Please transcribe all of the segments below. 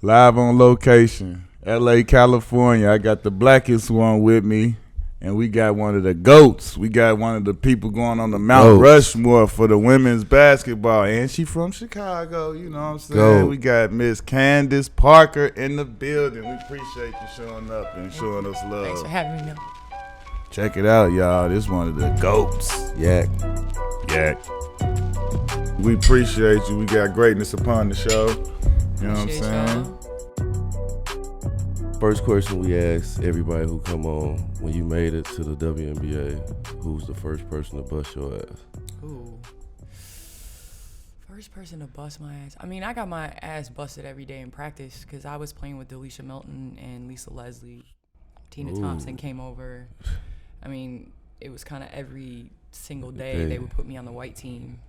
Live on location, L.A., California. I got the blackest one with me, and we got one of the GOATs. We got one of the people going on the Mount Rushmore for the women's basketball, and she from Chicago, you know what I'm saying? We got Miss Candace Parker in the building. We appreciate you showing up and showing us love. Thanks for having me. Check it out, y'all. This one of the GOATs. Yak. We appreciate you. We got greatness upon the show. You know what I'm saying? First question we ask everybody who come on, when you made it to the WNBA, who's the first person to bust your ass? Ooh. First person to bust my ass. I mean, I got my ass busted every day in practice because I was playing with Delisha Milton and Lisa Leslie. Tina Thompson came over. I mean, it was kind of every single day they would put me on the white team.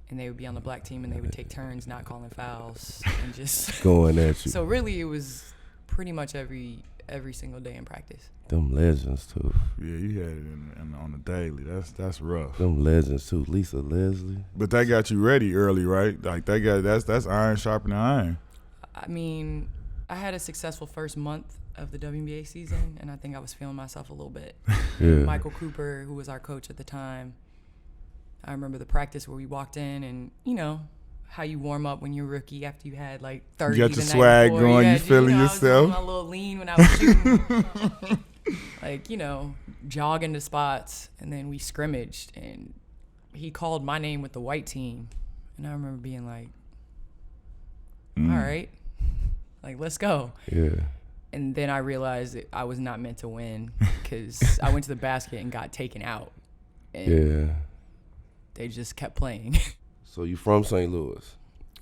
And they would be on the black team, and they would take turns not calling fouls and just going at you. So really, it was pretty much every single day in practice. Them legends too. Yeah, you had it on the daily. That's rough. Them legends too. Lisa Leslie. But that got you ready early, right? Like that's iron sharpening iron. I mean, I had a successful first month of the WNBA season, and I think I was feeling myself a little bit. Yeah. Michael Cooper, who was our coach at the time. I remember the practice where we walked in, and you know how you warm up when you're a rookie after you had like 30. You got your swag going, you feeling yourself. I was doing my little lean when I was shooting, like jogging to spots, and then we scrimmaged, and he called my name with the white team, and I remember being like, "All right, like let's go." Yeah. And then I realized that I was not meant to win because I went to the basket and got taken out. And they just kept playing. So you from St. Louis?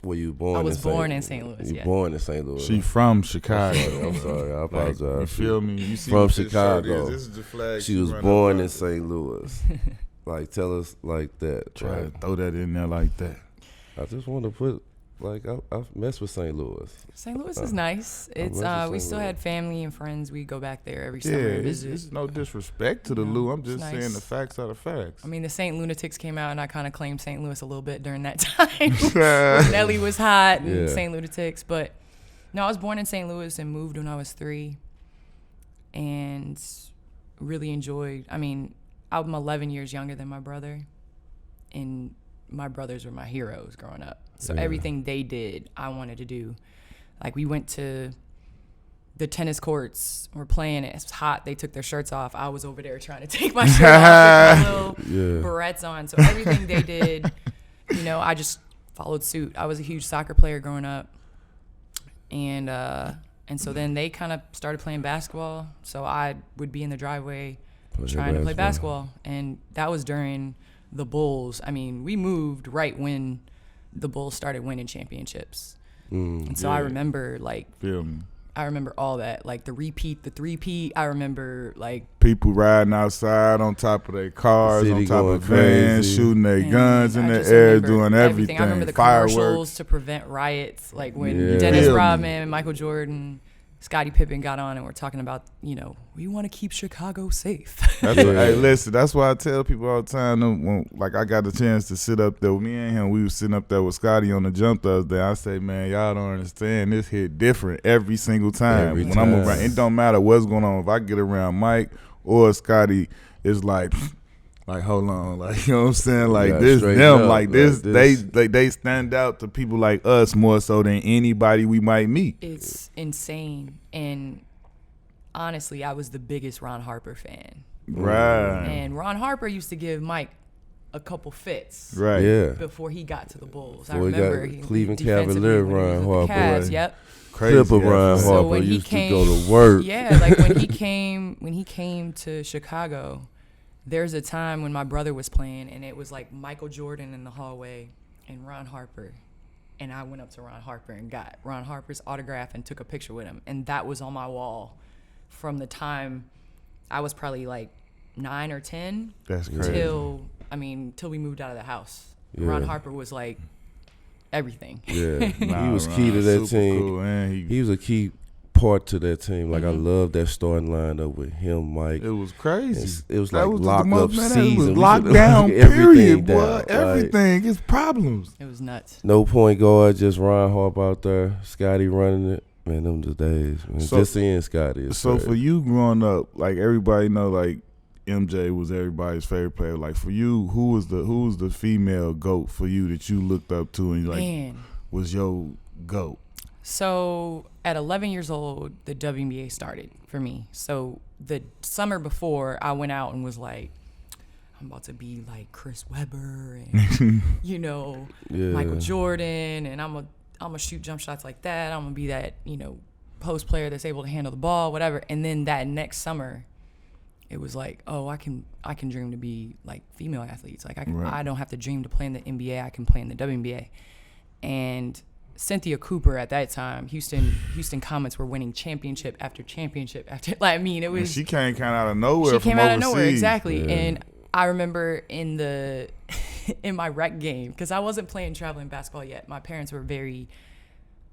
Were you born? I was born in St. Louis. You born in St. Louis? She from Chicago. I'm sorry. I apologize. Like, you feel me? You see from Chicago. This is the flag. She was born in St. Louis. Like, tell us like that. Try to throw that in there like that. I just want to put. Like, I mess with St. Louis. St. Louis is nice. It's we still had family and friends. We go back there every summer and visit. It's no disrespect to the Lou. I'm just saying the facts are the facts. I mean, the St. Lunatics came out, and I kind of claimed St. Louis a little bit during that time. Nelly was hot and St. Lunatics. But, no, I was born in St. Louis and moved when I was 3 and really enjoyed. I mean, I'm 11 years younger than my brother, and my brothers were my heroes growing up. So everything they did, I wanted to do. Like, we went to the tennis courts. We're playing. It was hot. They took their shirts off. I was over there trying to take my shirt off with my little barrettes on. So everything they did, I just followed suit. I was a huge soccer player growing up. And so then they kind of started playing basketball. So I would be in the driveway trying to play basketball. And that was during the Bulls. I mean, we moved right when the Bulls started winning championships. And so I remember, I remember all that, like the three-peat. I remember, like, people riding outside on top of their cars, on top of vans, shooting their guns in the air, doing everything. I remember the commercials to prevent riots, like when Dennis Rodman, Michael Jordan, Scottie Pippen got on and we're talking about, we want to keep Chicago safe. Hey, listen, that's why I tell people all the time, like I got the chance to sit up there with me and him. We was sitting up there with Scottie on the jump the other day. I say, man, y'all don't understand. This hit different every single time. When I'm around, it don't matter what's going on. If I get around Mike or Scottie, it's like hold on, like, you know what I'm saying? Like this, them, up, like this, they stand out to people like us more so than anybody we might meet. It's insane. And honestly, I was the biggest Ron Harper fan. Right. And Ron Harper used to give Mike a couple fits. Right. Yeah. Before he got to the Bulls. Before I remember he Cleveland Cavalier Ron Harper. Cavs, yep. Crazy. Ron so Harper when used he came, to go to work. Yeah, like when he came to Chicago, there's a time when my brother was playing and it was like Michael Jordan in the hallway and Ron Harper. And I went up to Ron Harper and got Ron Harper's autograph and took a picture with him. And that was on my wall from the time I was probably like 9 or 10. That's crazy. Till we moved out of the house. Yeah. Ron Harper was like everything. Yeah, he was key to that team. Cool, he was a key part to that team. Like I love that starting lineup with him, Mike. It was crazy. It was like locked up season. It was locked down. Period, boy. Everything is problems. It was nuts. No point guard, just Ron Harp out there, Scotty running it. Man, them the days. Man. So, just seeing Scotty. So for you growing up, like everybody know, like MJ was everybody's favorite player. Like for you, who was the female GOAT for you that you looked up to and like was your GOAT? So at 11 years old, the WNBA started for me. So the summer before, I went out and was like, I'm about to be like Chris Webber and Michael Jordan, and I'm gonna shoot jump shots like that. I'm gonna be that post player that's able to handle the ball, whatever. And then that next summer, it was like, oh, I can dream to be like female athletes. Like I don't have to dream to play in the NBA. I can play in the WNBA. And Cynthia Cooper at that time, Houston Comets were winning championship after championship after. Like, I mean, it was. She came kind of out of nowhere. She came out of nowhere, exactly. Yeah. And I remember in my rec game, because I wasn't playing traveling basketball yet. My parents were very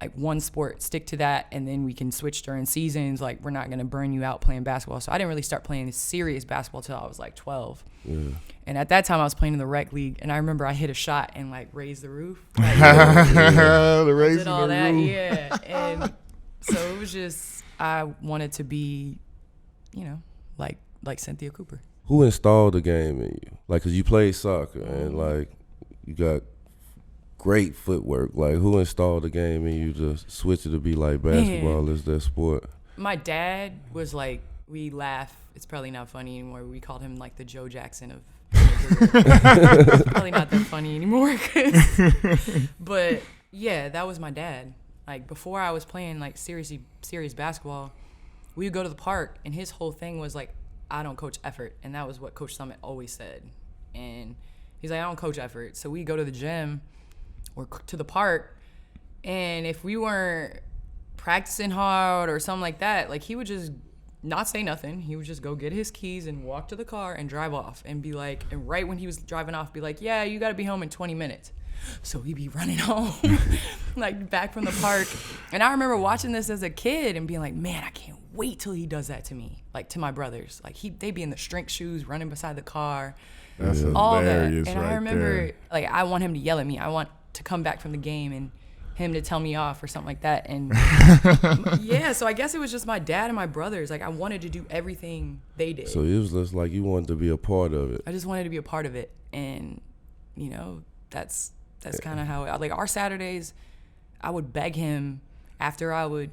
like one sport, stick to that, and then we can switch during seasons. Like, we're not gonna burn you out playing basketball. So I didn't really start playing serious basketball till I was like 12. Yeah. And at that time, I was playing in the rec league, and I remember I hit a shot and like raised the roof. Like, the raising did all the that, roof. yeah. And so it was just, I wanted to be, like Cynthia Cooper. Who installed the game in you? Like, cause you played soccer and like you got great footwork. Like, who installed the game in you to switch it to be like basketball is that sport? My dad was like, we laugh. It's probably not funny anymore. We called him like the Joe Jackson of. It's probably not that funny anymore. But yeah, that was my dad. Like before I was playing like serious basketball, we would go to the park, and his whole thing was like, I don't coach effort, and that was what Coach Summit always said. And he's like, I don't coach effort. So we go to the gym or to the park, and if we weren't practicing hard or something like that, like he would just not say nothing. He would just go get his keys and walk to the car and drive off and be like, and right when he was driving off, be like, yeah, you got to be home in 20 minutes. So we'd be running home, like back from the park. And I remember watching this as a kid and being like, man, I can't wait till he does that to me, like to my brothers. Like they'd be in the strength shoes, running beside the car, That's all that. hilarious. And I remember, like, I want him to yell at me. I want to come back from the game and him to tell me off or something like that. And yeah, so I guess it was just my dad and my brothers. Like I wanted to do everything they did. So it was just like you wanted to be a part of it. I just wanted to be a part of it. And, that's kind of how, like our Saturdays, I would beg him after I would,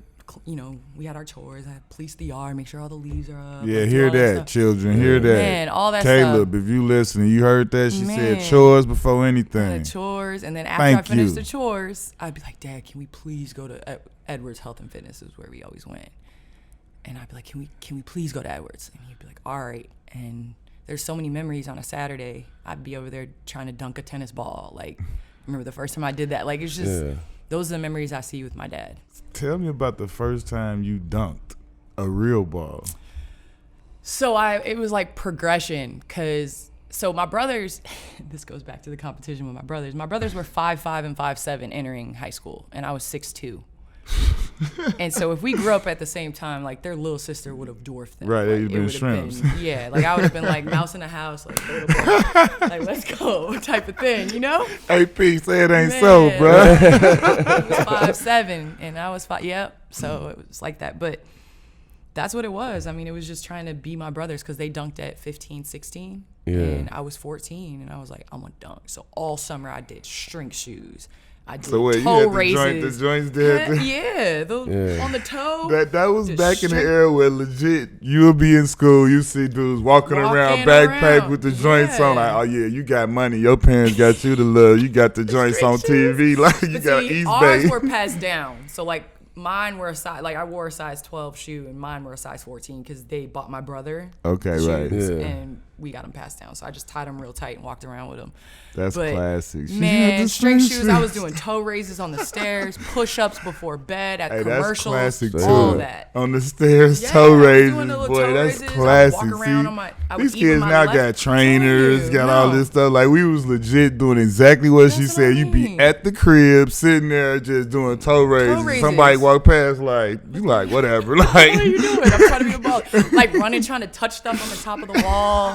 we had our chores. I'd police the yard, make sure all the leaves are up. Yeah, hear that, children. Hear that. Man, all that Caleb, stuff. if you listening, you heard that? She said chores before anything. Chores. And then after I finished the chores, I'd be like, Dad, can we please go to Edwards Health and Fitness is where we always went. And I'd be like, can we please go to Edwards? And he'd be like, all right. And there's so many memories on a Saturday. I'd be over there trying to dunk a tennis ball. Like, I remember the first time I did that. Like, it's just, those are the memories I see with my dad. Tell me about the first time you dunked a real ball. So it was like progression, so my brothers, this goes back to the competition with my brothers. My brothers were 5'5" and 5'7" entering high school, and I was 6'2". And so if we grew up at the same time, like their little sister would have dwarfed them. Right, like, they'd been shrimps. Like I would have been like mouse in the house, like let's go type of thing, Hey, P, say it ain't so, bro. He was 5'7", and I was 5. Yep. So it was like that, but that's what it was. I mean, it was just trying to be my brothers because they dunked at 15, 16, and I was 14, and I was like, I'm gonna dunk. So all summer I did strength shoes. I did toe you had the joints there? On the toe. That was back in the era where legit you would be in school, you see dudes walking around backpack with the joints on. Like, oh yeah, you got money. Your parents got you the love. You got the joints on TV. Like you got East Bay. Ours were passed down. So like mine were a size, like I wore a size 12 shoe, and mine were a size 14 because they bought my brother. Okay, shoes, right. And we got them passed down. So I just tied them real tight and walked around with them. That's classic. Man, string shoes. I was doing toe raises on the stairs, push-ups before bed at commercials, that's classic all too. that. On the stairs, Yeah, toe I was raises, doing the little boy, toe that's raises. classic. I would walk around See, on my, I these would even kids my now left- got trainers, got all No. this stuff. Like we was legit doing exactly what she That's said. what I You be mean. at the crib, sitting there, just doing toe raises. raises. Somebody walk past, like you, like whatever, like. What are you doing? I'm trying to be a baller. Like running, trying to touch stuff on the top of the wall.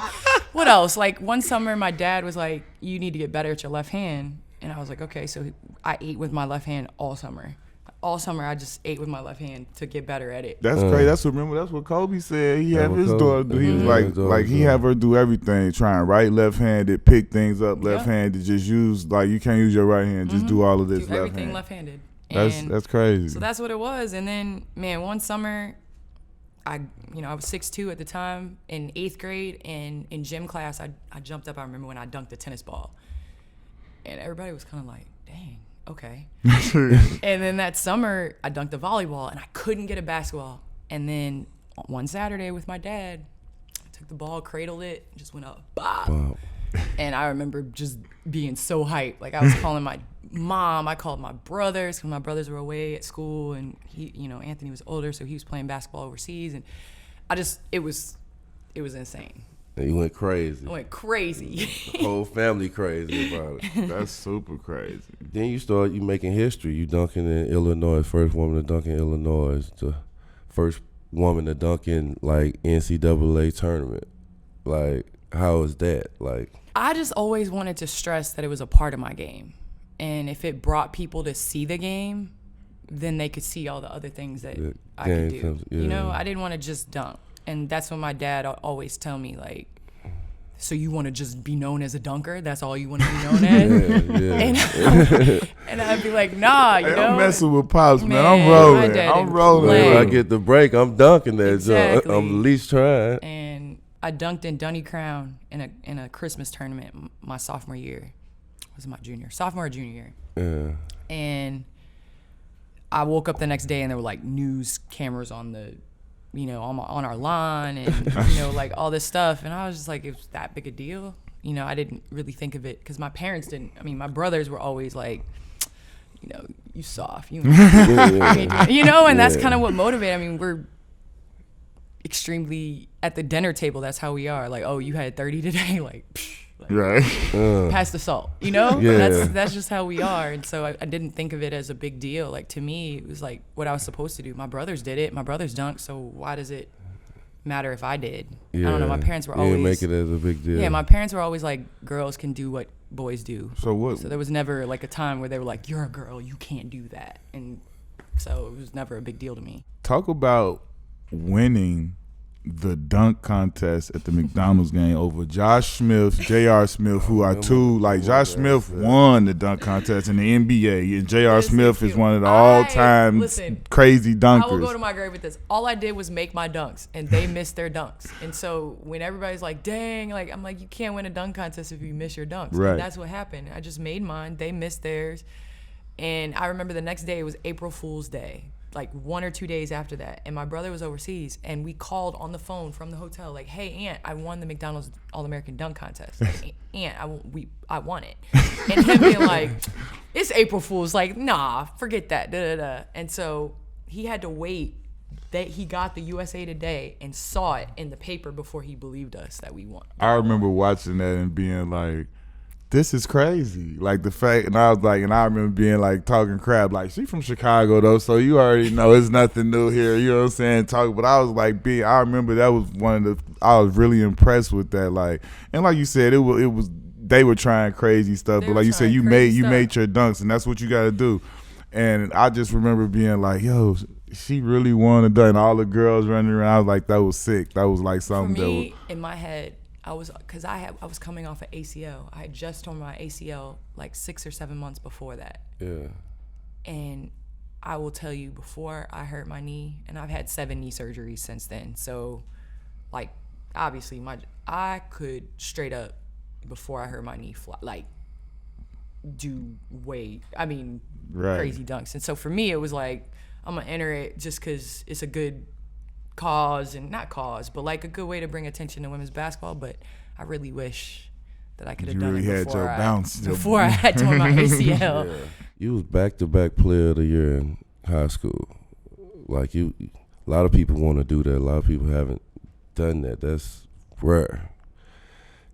What else? Like one summer, my dad was like, "You need to get better at your left hand," and I was like, "Okay." So I ate with my left hand all summer. All summer, I just ate with my left hand to get better at it. That's crazy. That's what Kobe said. He had his Kobe. daughter do. He was like he have her do everything, trying right, left-handed, pick things up, left-handed, just use like you can't use your right hand, just do all of this Do everything left-handed. left-handed. That's crazy. So that's what it was. And then, man, one summer, I was 6'2" at the time in 8th grade, and in gym class, I jumped up. I remember when I dunked the tennis ball, and everybody was kind of like, "Dang, okay." And then that summer, I dunked the volleyball, and I couldn't get a basketball. And then one Saturday with my dad, I took the ball, cradled it, and just went up, bop. Wow. And I remember just being so hyped. Like I was calling my mom, I called my brothers because my brothers were away at school, and he, Anthony was older, so he was playing basketball overseas, and it was insane. And you went crazy. I went crazy. The whole family crazy about it. That's super crazy. Then you making history. You dunking in Illinois, first woman to dunk in Illinois, the first woman to dunk in like NCAA tournament. Like, how is that? Like, I just always wanted to stress that it was a part of my game, and if it brought people to see the game, then they could see all the other things that I could do. I didn't want to just dunk, and that's what my dad always tell me, like, so you want to just be known as a dunker? That's all you want to be known as? And I'd be like, nah, I'm messing with Pops, man. I'm my rolling. dad I'm didn't rolling. play. if I get the break, I'm dunking that jump. Exactly. I'm at least trying. And I dunked in Dunny Crown in a Christmas tournament my sophomore year. Was it my sophomore or junior year? Yeah. And I woke up the next day and there were like news cameras on the, on our lawn and, like all this stuff. And I was just like, it was that big a deal. I didn't really think of it because my parents didn't. I mean, my brothers were always like, you soft, and that's kind of what motivated. I mean, we're extremely at the dinner table. That's how we are. Like, oh, you had 30 today, like Right. pass the salt, Yeah. That's just how we are. And so I didn't think of it as a big deal. Like, to me, it was like what I was supposed to do. My brothers did it. My brothers dunked. So why does it matter if I did? Yeah. I don't know. My parents were You always didn't make it as a big deal. Yeah, my parents were always like, girls can do what boys do. So there was never like a time where they were like, you're a girl, you can't do that. And so it was never a big deal to me. Talk about winning the dunk contest at the McDonald's game over Josh Smith, J.R. Smith, who are two, like Josh Smith won the dunk contest in the NBA, and J.R. Smith is one of the all-time crazy dunkers. I will go to my grave with this. All I did was make my dunks, and they missed their dunks. And so when everybody's like, dang, like I'm like, you can't win a dunk contest if you miss your dunks. Right. And that's what happened. I just made mine. They missed theirs. And I remember the next day, it was April Fool's Day. Like 1 or 2 days after that, and my brother was overseas, and we called on the phone from the hotel, like, "Hey, Aunt, I won the McDonald's All-American Dunk Contest. Like, Aunt, I won it." And him being like, "It's April Fool's." Like, nah, forget that. Da da da. And so he had to wait. That he got the USA Today and saw it in the paper before he believed us that we won. I remember watching that and being like, this is crazy. Like the fact, and I was like, and I remember being like talking crap, like she from Chicago though, so you already know it's nothing new here. You know what I'm saying? But I was like, I remember that was one of the. I was really impressed with that. Like, and like you said, it was they were trying crazy stuff, but like you said, you made your dunks, and that's what you got to do. And I just remember being like, yo, she really won the dunk. And all the girls running around, I was like, that was sick. That was like something. For me, in my head, I was coming off an ACL. I had just torn my ACL like 6 or 7 months before that. Yeah. And I will tell you, before I hurt my knee, and I've had 7 knee surgeries since then. So, like, obviously, I could straight up, before I hurt my knee, do crazy dunks. And so for me, it was like, I'm gonna enter it just because it's a good cause, and not cause, but like a good way to bring attention to women's basketball. But I really wish that I could have you done really it had your bounce. before I had torn my ACL. Yeah. You was back-to-back player of the year in high school. Like a lot of people want to do that. A lot of people haven't done that. That's rare.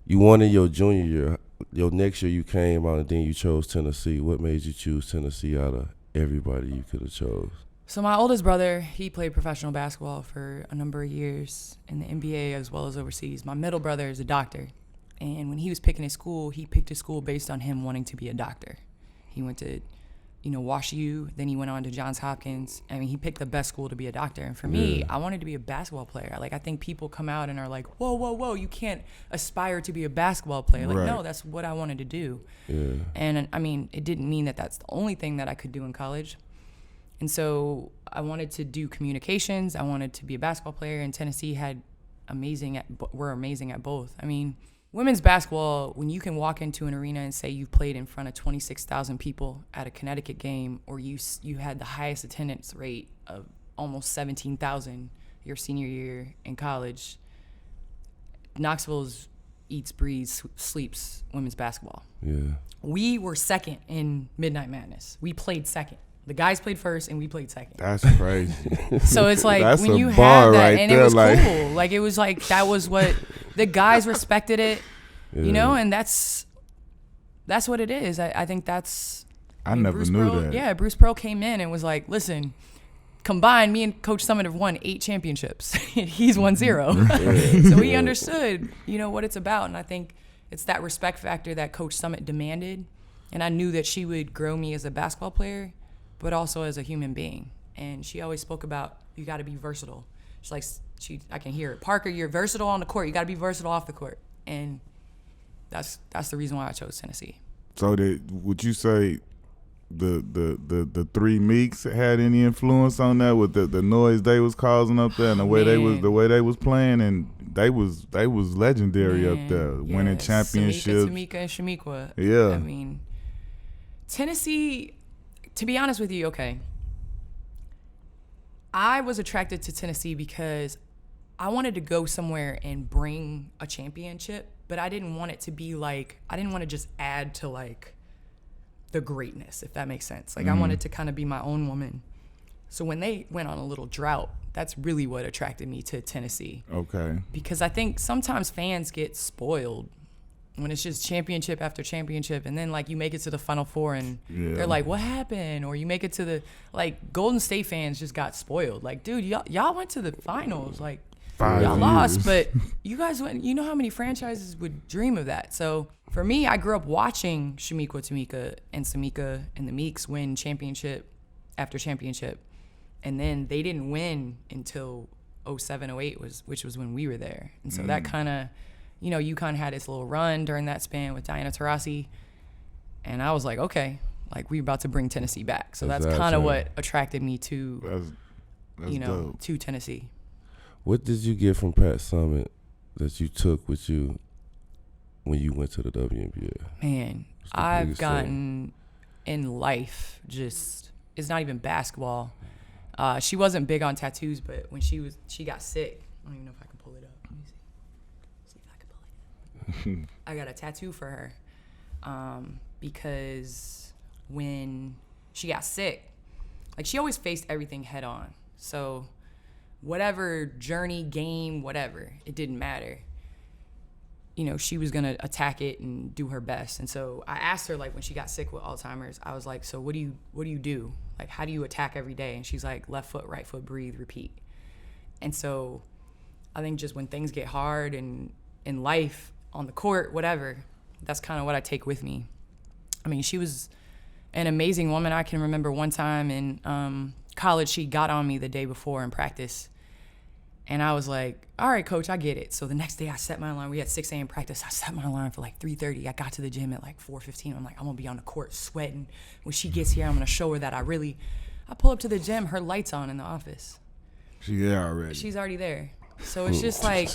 You won in your junior year. Your next year you came out and then you chose Tennessee. What made you choose Tennessee out of everybody you could have chose? So my oldest brother, he played professional basketball for a number of years in the NBA as well as overseas. My middle brother is a doctor. And when he was picking his school, he picked his school based on him wanting to be a doctor. He went to, Wash U, then he went on to Johns Hopkins. I mean, he picked the best school to be a doctor. And for me, I wanted to be a basketball player. Like, I think people come out and are like, whoa, you can't aspire to be a basketball player. Like, no, that's what I wanted to do. Yeah. And, I mean, it didn't mean that that's the only thing that I could do in college. And so I wanted to do communications. I wanted to be a basketball player. And Tennessee were amazing at both. I mean, women's basketball, when you can walk into an arena and say you've played in front of 26,000 people at a Connecticut game, or you had the highest attendance rate of almost 17,000 your senior year in college, Knoxville's eats, breathes, sleeps women's basketball. Yeah. We were second in Midnight Madness. We played second. The guys played first, and we played second. That's crazy. So it's like when you have that, right, and it was cool. Like, it was like that was what the guys respected it, and that's what it is. I think that's. I never Bruce knew Pearl, that. Yeah, Bruce Pearl came in and was like, "Listen, combined, me and Coach Summit have won 8 championships. He's won 0." So he understood, what it's about, and I think it's that respect factor that Coach Summit demanded, and I knew that she would grow me as a basketball player, but also as a human being. And she always spoke about, you got to be versatile. She's like, I can hear it. Parker, you're versatile on the court. You got to be versatile off the court. And that's the reason why I chose Tennessee. So would you say the three Meeks had any influence on that with the noise they was causing up there and the way they was playing, and they was legendary up there, winning championships. Tamika and Shamiqua. Yeah. I mean, Tennessee. To be honest with you, okay, I was attracted to Tennessee because I wanted to go somewhere and bring a championship, but I didn't want it to be like, I didn't want to just add to like the greatness, if that makes sense. Like, I wanted to kind of be my own woman. So when they went on a little drought, that's really what attracted me to Tennessee. Okay. Because I think sometimes fans get spoiled when it's just championship after championship, and then like you make it to the Final Four and they're like, what happened? Or you make it to the, like, Golden State fans just got spoiled. Like, dude, y'all went to the finals. Like, 5 y'all years. lost, but you guys went. You know how many franchises would dream of that? So for me, I grew up watching Tamika and Samika and the Meeks win championship after championship. And then they didn't win until 07, 08, which was when we were there. And so that kind of, UConn had its little run during that span with Diana Taurasi. And I was like, okay, like, we're about to bring Tennessee back. So that's kind of what attracted me to, dope. to Tennessee. What did you get from Pat Summitt that you took with you when you went to the WNBA? Man, I've gotten in life just, it's not even basketball. She wasn't big on tattoos, but when she got sick, I don't even know if I can pull it up. Let me see if I can pull it up. I got a tattoo for her because when she got sick, like, she always faced everything head on. So whatever journey, game, whatever, it didn't matter. She was going to attack it and do her best. And so I asked her, like, when she got sick with Alzheimer's, I was like, so what do you do? Like, how do you attack every day? And she's like, left foot, right foot, breathe, repeat. And so I think just when things get hard and in life, on the court, whatever, that's kind of what I take with me. I mean, she was an amazing woman. I can remember one time in college, she got on me the day before in practice. And I was like, all right, coach, I get it. So the next day I set my alarm. We had 6 a.m. practice. I set my alarm for like 3:30. I got to the gym at like 4:15. I'm like, I'm going to be on the court sweating. When she gets here, I'm going to show her that I pull up to the gym, her light's on in the office. She's there already. She's already there. So it's just like,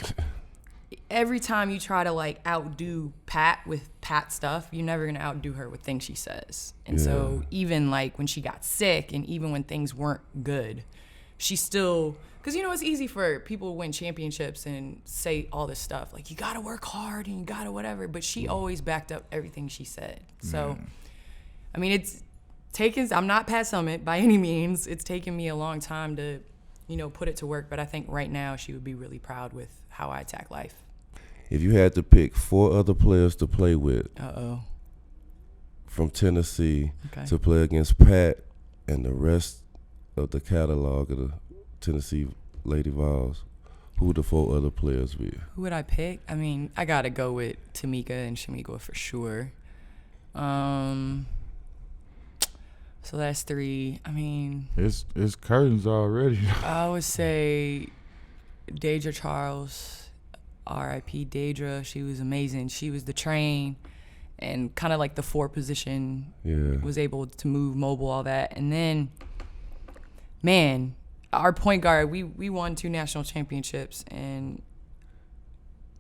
every time you try to like outdo Pat with Pat stuff, you're never going to outdo her with things she says. And so even like when she got sick and even when things weren't good, she still, because, you know, it's easy for people to win championships and say all this stuff. Like, you got to work hard and you got to whatever. But she always backed up everything she said. So, I mean, I'm not Pat Summitt by any means. It's taken me a long time to, you know, put it to work. But I think right now she would be really proud with how I attack life. If you had to pick 4 other players to play with from Tennessee to play against Pat and the rest of the catalog of the Tennessee Lady Vols, who would the 4 other players be? Who would I pick? I mean, I got to go with Tamika and Shamika for sure. So that's 3. I mean, it's curtains already. I would say Deidre Charles, R.I.P. Deidre. She was amazing. She was the train and kind of like the 4 position. Yeah. Was able to move, mobile, all that. And then, man, our point guard, we won 2 national championships. And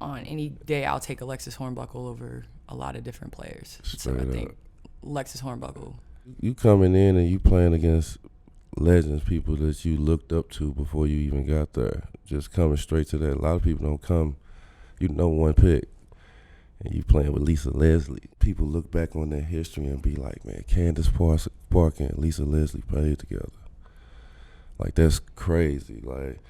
on any day, I'll take Alexis Hornbuckle over a lot of different players. So I think Alexis Hornbuckle. You coming in and you playing against legends, people that you looked up to before you even got there. Just coming straight to that. A lot of people don't come, you know, one pick. And you playing with Lisa Leslie. People look back on their history and be like, man, Candace Parker and Lisa Leslie played together. Like, that's crazy. Like,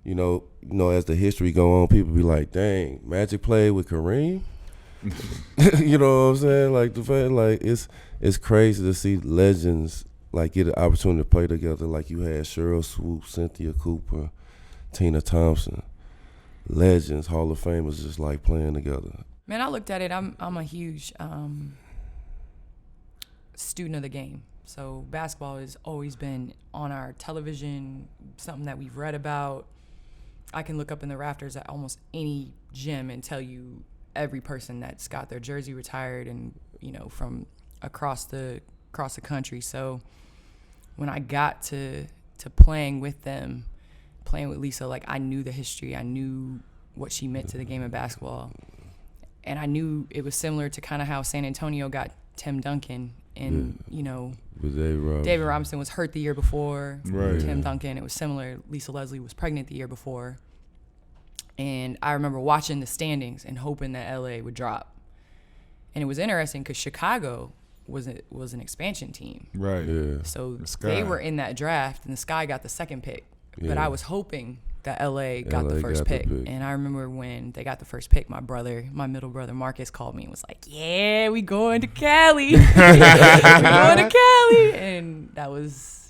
you know, as the history go on, people be like, dang, Magic played with Kareem? You know what I'm saying? Like, the fact, like, it's crazy to see legends like get an opportunity to play together. Like, you had Cheryl Swoop, Cynthia Cooper, Tina Thompson, legends, Hall of Famers, just like playing together. Man, I looked at it. I'm a huge student of the game. So basketball has always been on our television, something that we've read about. I can look up in the rafters at almost any gym and tell you every person that's got their jersey retired and, you know, from across the country. So when I got to playing with them, playing with Lisa, like, I knew the history. I knew what she meant to the game of basketball. And I knew it was similar to kind of how San Antonio got Tim Duncan. And, you know, David Robinson was hurt the year before. Right. Tim Duncan, it was similar. Lisa Leslie was pregnant the year before. And I remember watching the standings and hoping that LA would drop. And it was interesting because Chicago was an expansion team. Right. Yeah. So they were in that draft, and the Sky got the 2nd pick. Yeah. But I was hoping that LA got the first pick. And I remember when they got the first pick, my middle brother Marcus called me and was like, yeah, we going to Cali. We going to Cali. And that's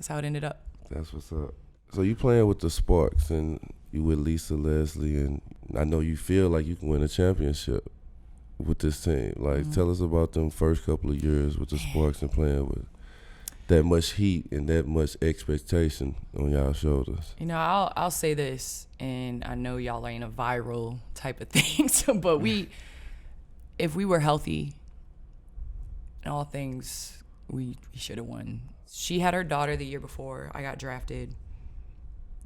how it ended up. That's what's up. So you playing with the Sparks and you with Lisa Leslie, and I know you feel like you can win a championship with this team. Like, tell us about them first couple of years with the Sparks and playing with that much heat and that much expectation on y'all shoulders. You know, I'll say this, and I know y'all ain't a viral type of thing, but if we were healthy in all things, we should have won. She had her daughter the year before I got drafted.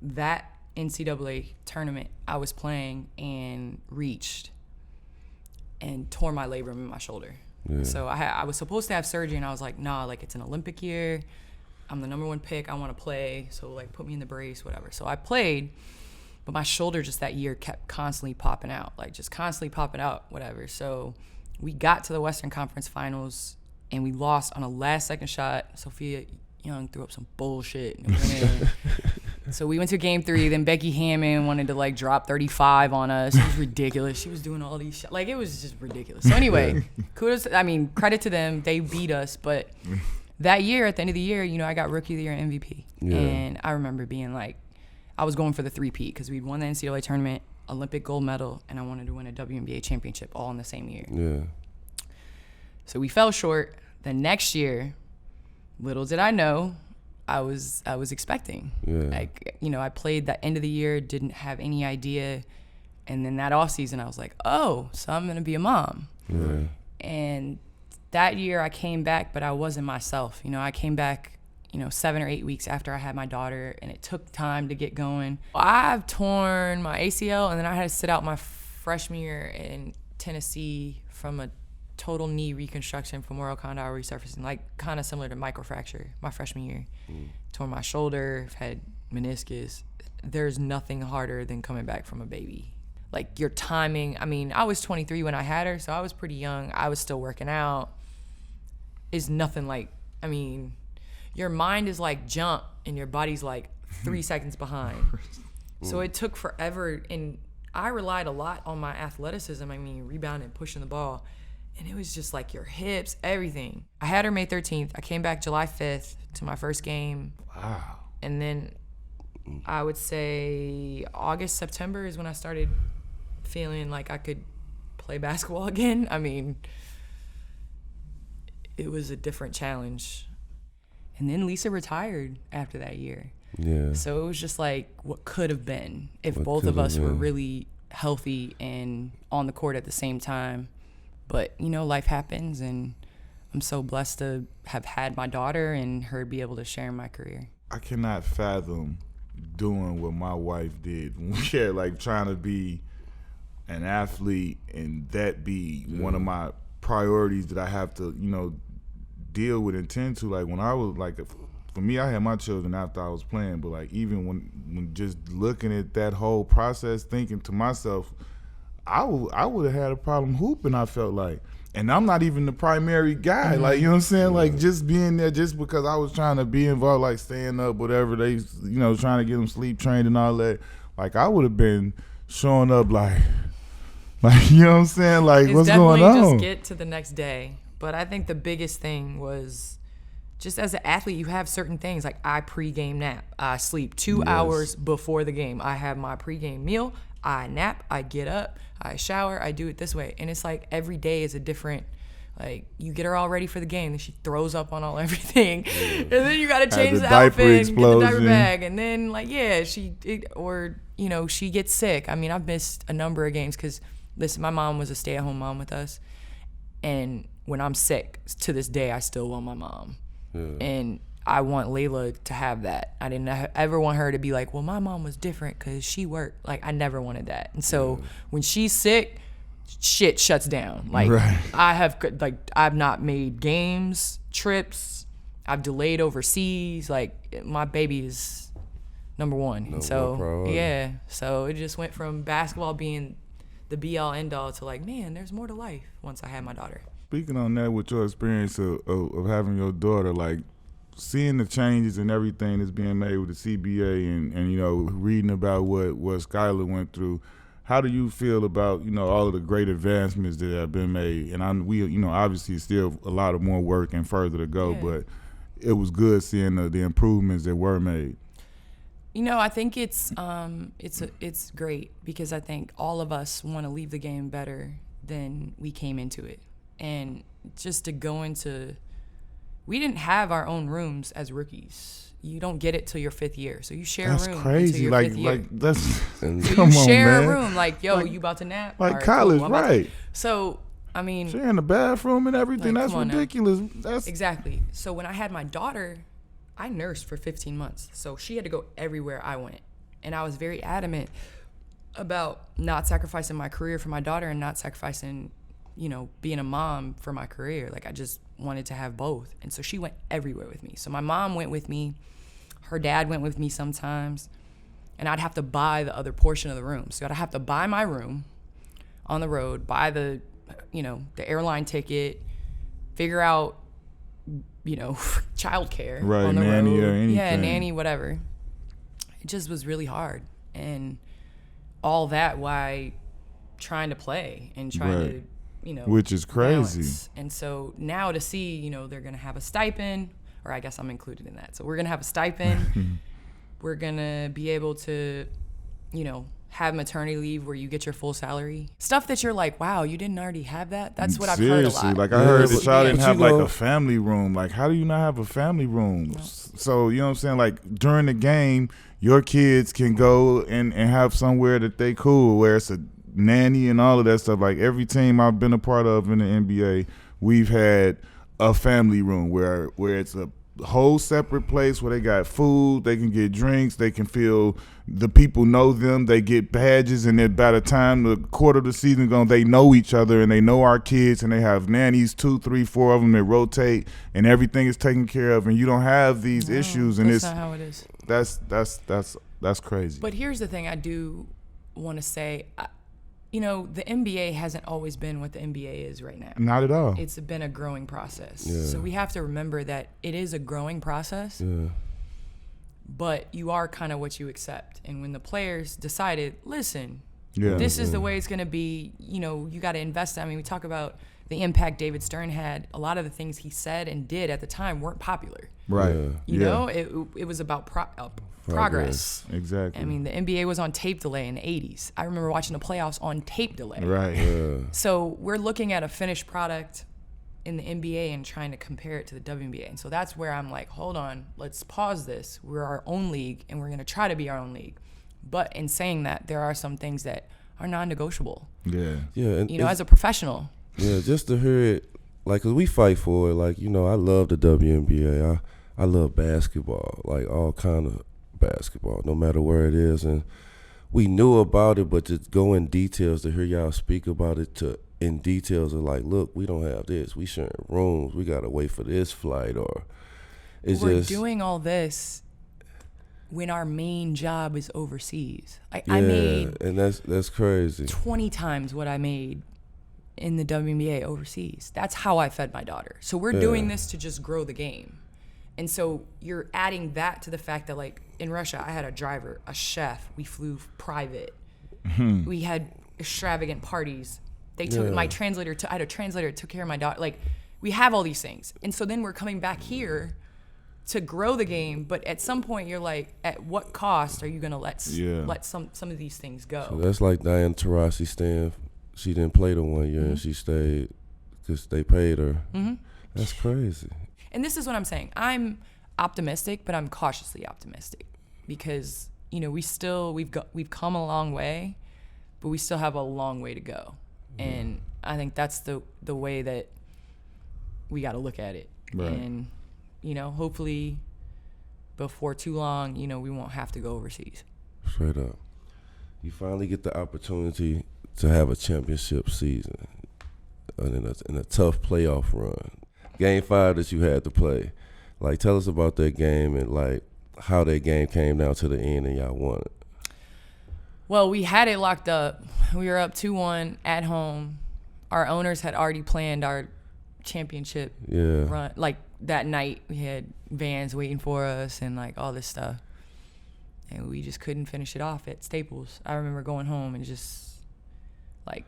That NCAA tournament I was playing and reached and tore my labrum in my shoulder. Yeah. So I was supposed to have surgery, and I was like, nah, like, it's an Olympic year. I'm the number 1 pick. I want to play. So, like, put me in the brace, whatever. So I played, but my shoulder just that year kept constantly popping out, whatever. So we got to the Western Conference Finals, and we lost on a last-second shot. Sophia Young threw up some bullshit. So we went to game 3. Then Becky Hammond wanted to, like, drop 35 on us. It was ridiculous. She was doing all these shots. Like, it was just ridiculous. So anyway, credit to them. They beat us. But that year, at the end of the year, you know, I got Rookie of the Year and MVP. Yeah. And I remember being like, I was going for the 3-peat because we'd won the NCAA tournament, Olympic gold medal, and I wanted to win a WNBA championship all in the same year. Yeah. So we fell short. The next year, little did I know, I was expecting. Yeah. Like, you know, I played the end of the year, didn't have any idea. And then that off season, I was like, oh, so I'm going to be a mom. Yeah. And that year I came back, but I wasn't myself. You know, I came back, you know, 7 or 8 weeks after I had my daughter, and it took time to get going. I've torn my ACL, and then I had to sit out my freshman year in Tennessee from a total knee reconstruction, femoral condyle resurfacing, like kind of similar to microfracture my freshman year. Tore my shoulder, had meniscus. There's nothing harder than coming back from a baby. Like your timing. I mean, I was 23 when I had her, so I was pretty young. I was still working out. It's nothing like, I mean, your mind is like jump and your body's like 3 seconds behind. So it took forever, and I relied a lot on my athleticism. I mean, rebounding, pushing the ball. And it was just like your hips, everything. I had her May 13th. I came back July 5th to my first game. Wow. And then I would say August, September is when I started feeling like I could play basketball again. I mean, it was a different challenge. And then Lisa retired after that year. Yeah. So it was just like what could have been if both of us were really healthy and on the court at the same time. But, you know, life happens, and I'm so blessed to have had my daughter and her be able to share in my career. I cannot fathom doing what my wife did. Yeah, like trying to be an athlete and that be one of my priorities that I have to, you know, deal with and tend to. Like when I was like, for me, I had my children after I was playing, but like even when just looking at that whole process, thinking to myself, I would have had a problem hooping, I felt like. And I'm not even the primary guy, like, you know what I'm saying? Like, just being there just because I was trying to be involved, like staying up, whatever, they, you know, trying to get them sleep trained and all that. Like, I would have been showing up like, you know what I'm saying? Like, what's going on? It's definitely just get to the next day. But I think the biggest thing was just as an athlete, you have certain things. Like, I pregame nap. I sleep 2 hours before the game. I have my pregame meal. I nap, I get up, I shower, I do it this way. And it's like every day is a different, like you get her all ready for the game, then she throws up on everything. And then you got to change the outfit and get the diaper bag. And then like, she gets sick. I mean, I've missed a number of games because, listen, my mom was a stay-at-home mom with us. And when I'm sick, to this day, I still want my mom. And I want Layla to have that. I didn't ever want her to be like, well, my mom was different because she worked. Like, I never wanted that. And so when she's sick, shit shuts down. Like, I've not made games, trips. I've delayed overseas. Like, my baby is number one. So it just went from basketball being the be-all, end-all to like, man, there's more to life once I had my daughter. Speaking on that, with your experience of having your daughter, like, seeing the changes and everything that's being made with the CBA and you know, reading about what Skylar went through, how do you feel about, you know, all of the great advancements that have been made? And we, you know, obviously still a lot of more work and further to go, but it was good seeing the improvements that were made. You know, I think it's great because I think all of us want to leave the game better than we came into it. And just to go into, we didn't have our own rooms as rookies. You don't get it till your 5th year. So you share a room. That's crazy. Your 5th year. Like that's so you share a room. Like, yo, you about to nap? Like college, cool, right? So I mean, sharing the bathroom and everything. Like, that's ridiculous. That's exactly. So when I had my daughter, I nursed for 15 months. So she had to go everywhere I went, and I was very adamant about not sacrificing my career for my daughter and not sacrificing, you know, being a mom for my career. Like, I just wanted to have both. And so she went everywhere with me. So my mom went with me. Her dad went with me sometimes. And I'd have to buy the other portion of the room. So I'd have to buy my room on the road, buy the, you know, the airline ticket, figure out, you know, childcare on the nanny road. Or anything. Yeah, nanny, whatever. It just was really hard. And all that while trying to play and trying to, you know, which is crazy. Balance. And so now to see, you know, they're going to have a stipend, or I guess I'm included in that. So we're going to have a stipend. We're going to be able to, you know, have maternity leave where you get your full salary. Stuff that you're like, wow, you didn't already have that? That's what I've heard a lot. Like, I heard that y'all didn't have, like, a family room. Like, how do you not have a family room? No. So, you know what I'm saying? Like, during the game, your kids can go and have somewhere that they cool, where it's a nanny and all of that stuff. Like, every team I've been a part of in the NBA, we've had a family room where it's a whole separate place where they got food, they can get drinks, they can feel the people know them, they get badges, and then by the time the quarter of the season gone, they know each other and they know our kids, and they have nannies, 2, 3, 4 of them that rotate, and everything is taken care of, and you don't have these issues. And that's not how it is. That's crazy. But here's the thing I do want to say. The NBA hasn't always been what the NBA is right now. Not at all. It's been a growing process. Yeah. So we have to remember that it is a growing process, but you are kind of what you accept. And when the players decided, listen, this is the way it's going to be, you got to invest. I mean, we talk about the impact David Stern had. A lot of the things he said and did at the time weren't popular. Right. You know, it was about progress. Exactly. I mean, the NBA was on tape delay in the 80s. I remember watching the playoffs on tape delay. Right. Yeah. So we're looking at a finished product in the NBA and trying to compare it to the WNBA. And so that's where I'm like, hold on, let's pause this. We're our own league, and we're going to try to be our own league. But in saying that, there are some things that are non-negotiable. Yeah. Yeah. And as a professional. Yeah, just to hear it, like, 'cause we fight for it. Like, I love the WNBA. I love basketball, like all kind of basketball, no matter where it is. And we knew about it, but to go in details, to hear y'all speak about it in details of like, look, we don't have this. We sharing rooms. We got to wait for this flight, or we're doing all this when our main job is overseas. I made and that's crazy. 20 times what I made in the WNBA overseas. That's how I fed my daughter. So we're doing this to just grow the game. And so you're adding that to the fact that, like, in Russia, I had a driver, a chef. We flew private. We had extravagant parties. They took my translator. I had a translator that took care of my daughter. Like, we have all these things. And so then we're coming back here to grow the game. But at some point, you're like, at what cost are you going to let some of these things go? So that's like Diana Taurasi staying. She didn't play the 1 year, and she stayed because they paid her. That's crazy. And this is what I'm saying. I'm optimistic, but I'm cautiously optimistic because, we've come a long way, but we still have a long way to go. And I think that's the way that we got to look at it. Right. And, hopefully before too long, we won't have to go overseas. Straight up. You finally get the opportunity to have a championship season in a tough playoff run. Game 5 that you had to play. Like, tell us about that game and, like, how that game came down to the end and y'all won it. Well, we had it locked up. We were up 2-1 at home. Our owners had already planned our championship run. Like, that night, we had vans waiting for us and, like, all this stuff. And we just couldn't finish it off at Staples. I remember going home and just, like,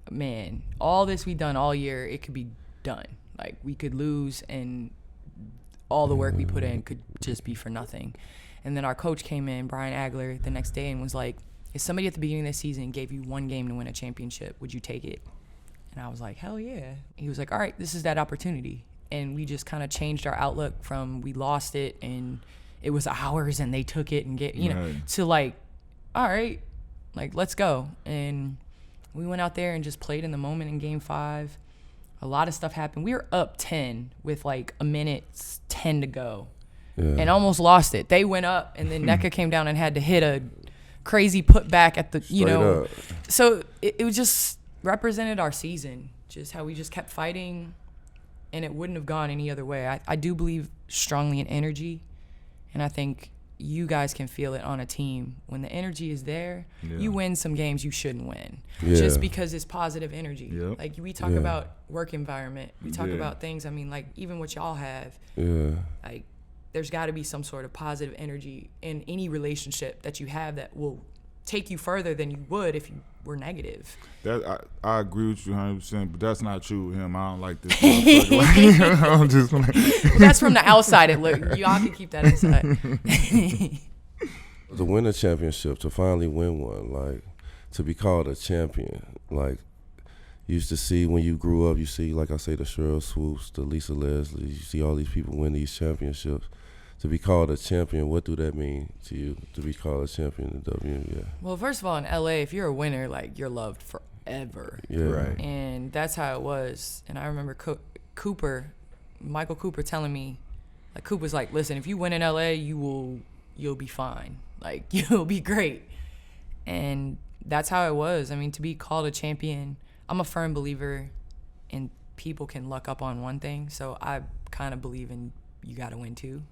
man, all this we done all year, it could be done. Like, we could lose, and all the work we put in could just be for nothing. And then our coach came in, Brian Agler, the next day and was like, if somebody at the beginning of the season gave you one game to win a championship, would you take it? And I was like, hell yeah. He was like, all right, this is that opportunity. And we just kind of changed our outlook from we lost it and it was ours and they took it and to like, all right, like, let's go. And we went out there and just played in the moment in game 5. A lot of stuff happened. We were up 10 with like a minute 10 to go and almost lost it. They went up and then NECA came down and had to hit a crazy putback at the, Straight up. So it was just represented our season, just how we just kept fighting and it wouldn't have gone any other way. I do believe strongly in energy, and I think you guys can feel it on a team. When the energy is there, you win some games you shouldn't win just because it's positive energy. Yep. Like, we talk about work environment. We talk about things, I mean, like, even what y'all have. Like, there's got to be some sort of positive energy in any relationship that you have that will take you further than you would if you were negative. That I agree with you 100%, but that's not true with him. I don't like this motherfucker. I'm just like, well, that's from the outside. It look, y'all can keep that inside. To win a championship, to finally win one, like, to be called a champion, like, you used to see when you grew up, you see, like I say, the Cheryl Swoops, the Lisa Leslie, you see all these people win these championships. To be called a champion, what do that mean to you, to be called a champion in the WNBA? Well, first of all, in LA, if you're a winner, like, you're loved forever. Yeah. Right. And that's how it was. And I remember Michael Cooper telling me, Like Coop was like, listen, if you win in LA, you'll be fine. Like you'll be great. And that's how it was. I mean, to be called a champion, I'm a firm believer in people can luck up on one thing. So I kind of believe in you got to win too.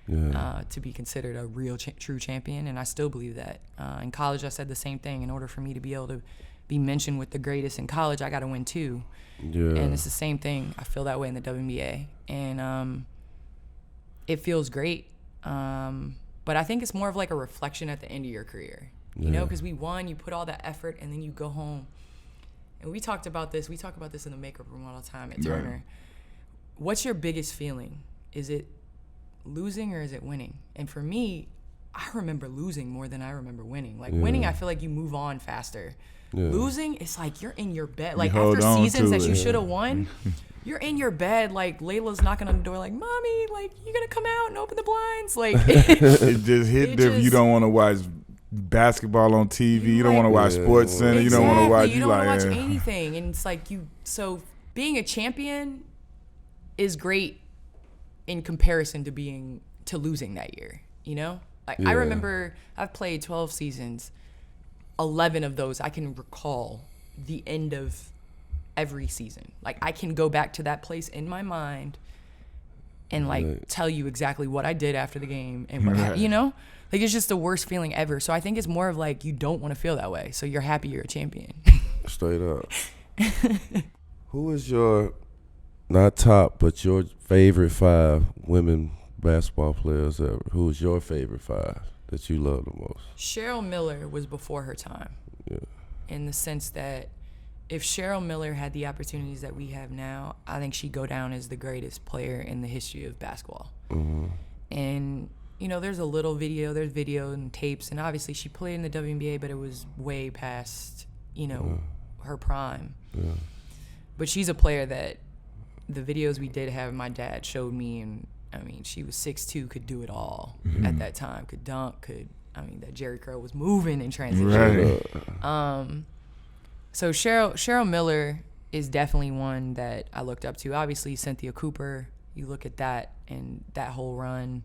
Yeah. To be considered a real true champion, and I still believe that. In college, I said the same thing. In order for me to be able to be mentioned with the greatest in college, I got to win too. Yeah. And it's the same thing. I feel that way in the WNBA, and it feels great. But I think it's more of like a reflection at the end of your career, you know, because we won, you put all that effort, and then you go home. And we talked about this. We talk about this in the makeup room all the time at Turner. What's your biggest feeling? Is it losing or is it winning? And for me, I remember losing more than I remember winning. Like winning, I feel like you move on faster. Losing, it's like you're in your bed. Like after seasons that you should have won, you're in your bed. Like Layla's knocking on the door, like, "Mommy, like you gonna come out and open the blinds?" Like it just hit them. You don't want to watch basketball on TV. You don't want to watch Sports Center. Exactly. You don't want to watch. You don't want to watch anything. And it's like so being a champion is great in comparison to losing that year, you know? Like I remember I've played 12 seasons. 11 of those I can recall the end of every season. Like I can go back to that place in my mind and like tell you exactly what I did after the game and what, you know? Like it's just the worst feeling ever. So I think it's more of like you don't want to feel that way. So you're happy you're a champion. Straight up. Who is your not top, but your favorite 5 women basketball players ever? Who is your favorite 5 that you love the most? Cheryl Miller was before her time. Yeah. In the sense that if Cheryl Miller had the opportunities that we have now, I think she'd go down as the greatest player in the history of basketball. Mm-hmm. And, you know, there's there's video and tapes, and obviously she played in the WNBA, but it was way past, you know, her prime. Yeah. But she's a player that the videos we did have, my dad showed me, and I mean, she was 6'2", could do it all at that time, could dunk, that Jerry curl was moving in transition. Right. So Cheryl Miller is definitely one that I looked up to. Obviously, Cynthia Cooper, you look at that and that whole run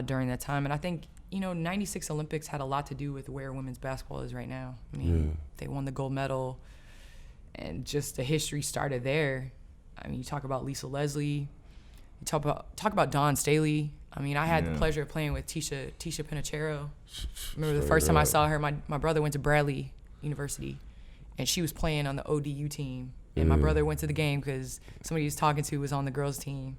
during that time. And I think, you know, 96 Olympics had a lot to do with where women's basketball is right now. I mean, they won the gold medal, and just the history started there. I mean, you talk about Lisa Leslie, you talk about Dawn Staley. I mean, I had the pleasure of playing with Tisha Pinachero. Remember the first time I saw her, my brother went to Bradley University, and she was playing on the ODU team. And my brother went to the game because somebody he was talking to was on the girls' team.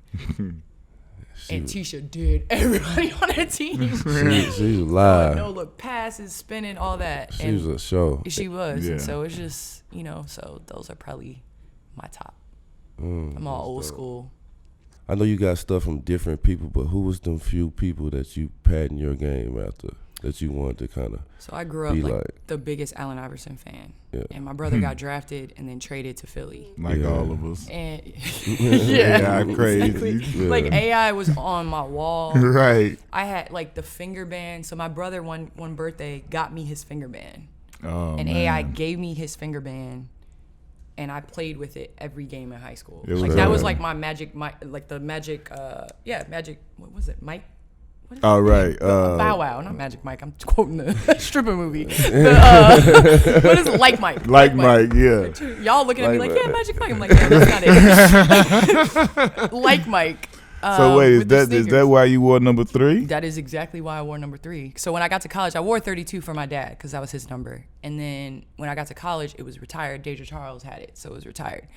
And Tisha did everybody on that team. She was live. No look passes, spinning, all that. She was a show. She was. Yeah. And so it's just, you know, so those are probably my top. I'm all old school. I know you got stuff from different people, but who was them few people that you patterned your game after that you wanted to kind of? So I grew up like the biggest Allen Iverson fan, and my brother got drafted and then traded to Philly, like all of us. And AI crazy. Exactly. Yeah. Like AI was on my wall. Right. I had like the finger band. So my brother one birthday got me his finger band, and AI gave me his finger band. And I played with it every game in high school. That was like my magic, like the magic, magic. What was it, Mike? Oh right, Bow Wow, not Magic Mike. I'm quoting the stripper movie. What is it? Like Mike? Like Mike, yeah. Y'all looking at me like, yeah, Magic Mike. I'm like, no, that's not it. Like Mike. So wait, is that why you wore number 3? That is exactly why I wore number 3. So when I got to college, I wore 32 for my dad because that was his number. And then when I got to college, it was retired. Deja Charles had it, so it was retired.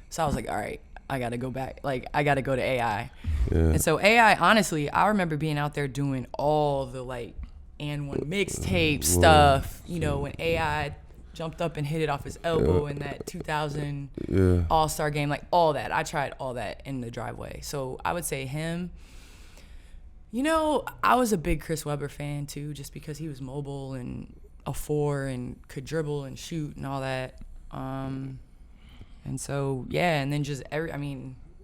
So I was like, all right, I got to go back. Like, I got to go to AI. Yeah. And so AI, honestly, I remember being out there doing all the, like, and one mixtape stuff, you know, when AI jumped up and hit it off his elbow in that 2000 All-Star game, like all that. I tried all that in the driveway. So I would say him. You know, I was a big Chris Webber fan too, just because he was mobile and a 4 and could dribble and shoot and all that. And so, and then just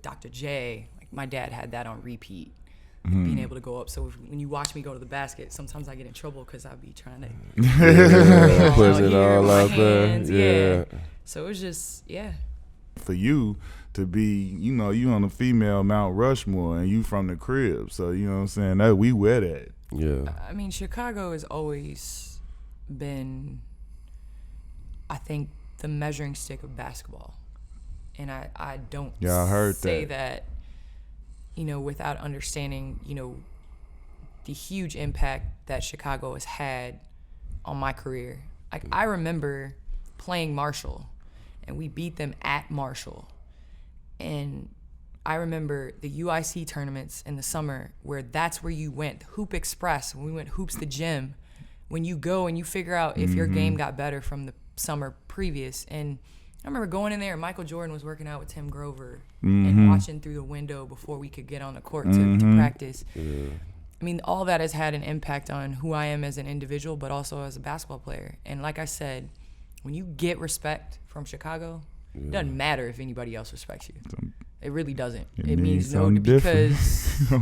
Dr. J, like my dad had that on repeat. Being able to go up. So when you watch me go to the basket, sometimes I get in trouble because I'll be trying to put it all out there. Yeah. So it was just, For you, to be, you on the female Mount Rushmore and you from the crib. So, you know what I'm saying? That we wear that. Yeah. I mean, Chicago has always been, I think, the measuring stick of basketball. And I don't say that, without understanding, the huge impact that Chicago has had on my career. Like, I remember playing Marshall, and we beat them at Marshall. And I remember the UIC tournaments in the summer where that's where you went. Hoop Express, when we went Hoops the Gym, when you go and you figure out if your game got better from the summer previous. And I remember going in there and Michael Jordan was working out with Tim Grover and watching through the window before we could get on the court to practice. Yeah. I mean, all that has had an impact on who I am as an individual, but also as a basketball player. And like I said, when you get respect from Chicago, it doesn't matter if anybody else respects you. It really doesn't. It means no, because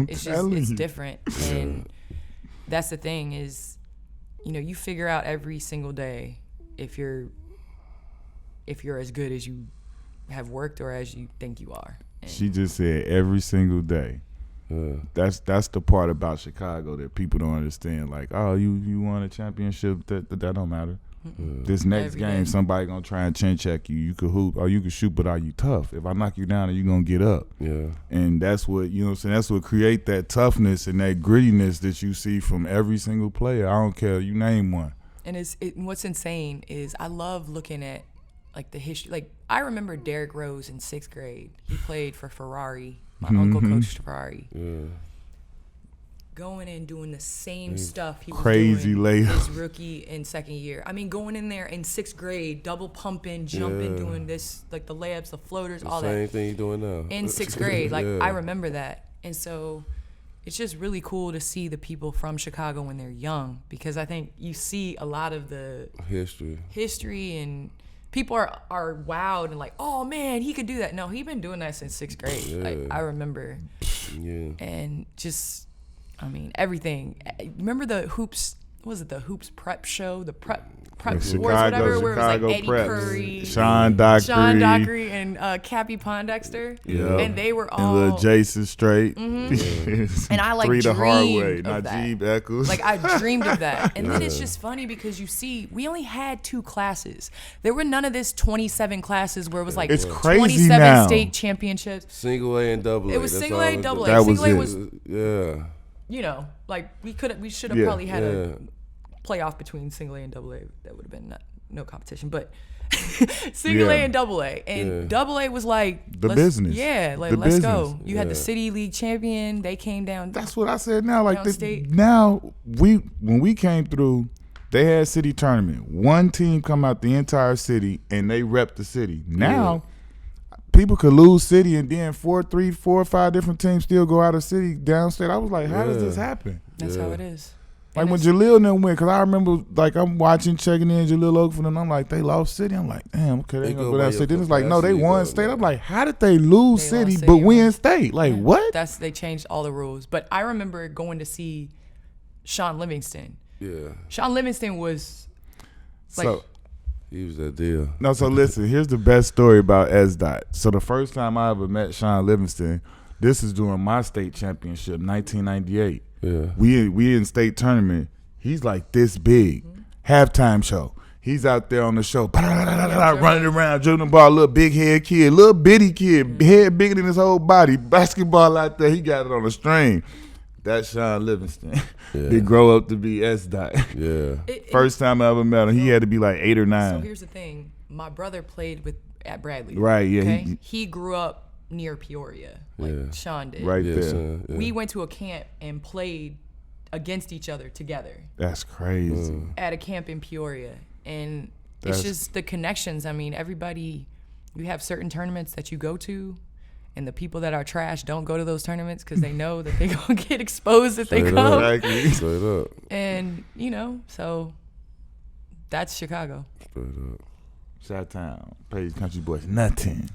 it's different. And that's the thing is, you figure out every single day if you're as good as you have worked or as you think you are. And she just said every single day. That's the part about Chicago that people don't understand. Like, oh, you won a championship, that don't matter. This next game, somebody gonna try and chin check you. You could hoop or you could shoot, but are you tough? If I knock you down, are you gonna get up? Yeah. And that's what that's what create that toughness and that grittiness that you see from every single player. I don't care, you name one. And what's insane is I love looking at like the history. Like, I remember Derrick Rose in 6th grade. He played for Ferrari. My uncle coached Ferrari. Yeah. Going in doing the same stuff he was doing his rookie and second year. I mean, going in there in 6th grade, double pumping, jumping, doing this, like the layups, the floaters, all that. Same thing you doing now. In 6th grade. Like, I remember that. And so it's just really cool to see the people from Chicago when they're young, because I think you see a lot of the history and people are wowed and like, oh man, he could do that. No, he been doing that since 6th grade. Yeah. Like, I remember. Yeah. And just, I mean, everything. Remember the hoops? What was it, the hoops prep show? The prep sports, whatever, where it was like Eddie Curry, Sean Dockery, and Cappy Pondexter. Yeah. And they were all. And little Jason Strait. And I like dreamed the hard way. of Najib that. Eccles. Like, I dreamed of that. And then it's just funny because you see, we only had 2 classes. There were none of this 27 classes where it was like it's crazy 27 now. State championships. Single A and double A. It was single A, double A. That single was A it. was, like we should have probably had a playoff between single A and double A. That would have been no competition, but single A and double A. And double A was like the business. Yeah, like let's go. You had the city league champion. They came down. That's what I said now. Like now when we came through, they had city tournament. One team come out the entire city and they rep the city. Now people could lose city and then 4 or 5 different teams still go out of city downstate. I was like, how does this happen? That's how it is. Like when Jaleel and them went, because I remember, like, I'm watching, checking in Jaleel Okafor, and I'm like, they lost city. I'm like, damn, okay, they gonna go down city. Then it's like, no, they won state. I'm like, how did they lose city but win state? Like, what? They changed all the rules. But I remember going to see Sean Livingston. Yeah. Sean Livingston was like. So, he was that deal. No, so listen, here's the best story about S-Dot. So the first time I ever met Sean Livingston, this is during my state championship, 1998. Yeah. We in state tournament. He's like this big. Halftime show. He's out there on the show, running around, dribbling the ball, little big head kid, little bitty kid, head bigger than his whole body. Basketball out there, he got it on a string. That's Sean Livingston. Yeah. They grow up to be S-Dot. Yeah. First time I ever met him, he had to be like 8 or 9. So here's the thing. My brother played at Bradley. Right, yeah. Okay? He grew up near Peoria, like Sean did. Right there. Yeah. We went to a camp and played against each other together. That's crazy. At a camp in Peoria. And it's just the connections. I mean, everybody, you have certain tournaments that you go to, and the people that are trash don't go to those tournaments because they know that they're going to get exposed if they come. Exactly. Straight up. And, so that's Chicago. Straight up. Chi-Town, Page Country Boys, nothing.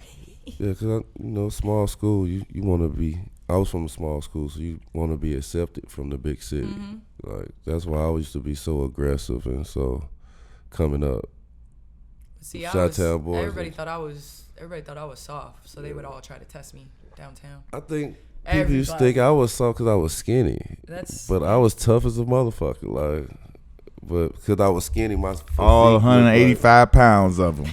Yeah, because, small school, you want to be, I was from a small school, so you want to be accepted from the big city. Like, that's why I used to be so aggressive and so coming up. See, Chi-Town boys. Everybody thought I was soft, so they would all try to test me downtown. I think people used to think I was soft because I was skinny. But I was tough as a motherfucker, like. But because I was skinny, my physique all 185 pounds of them.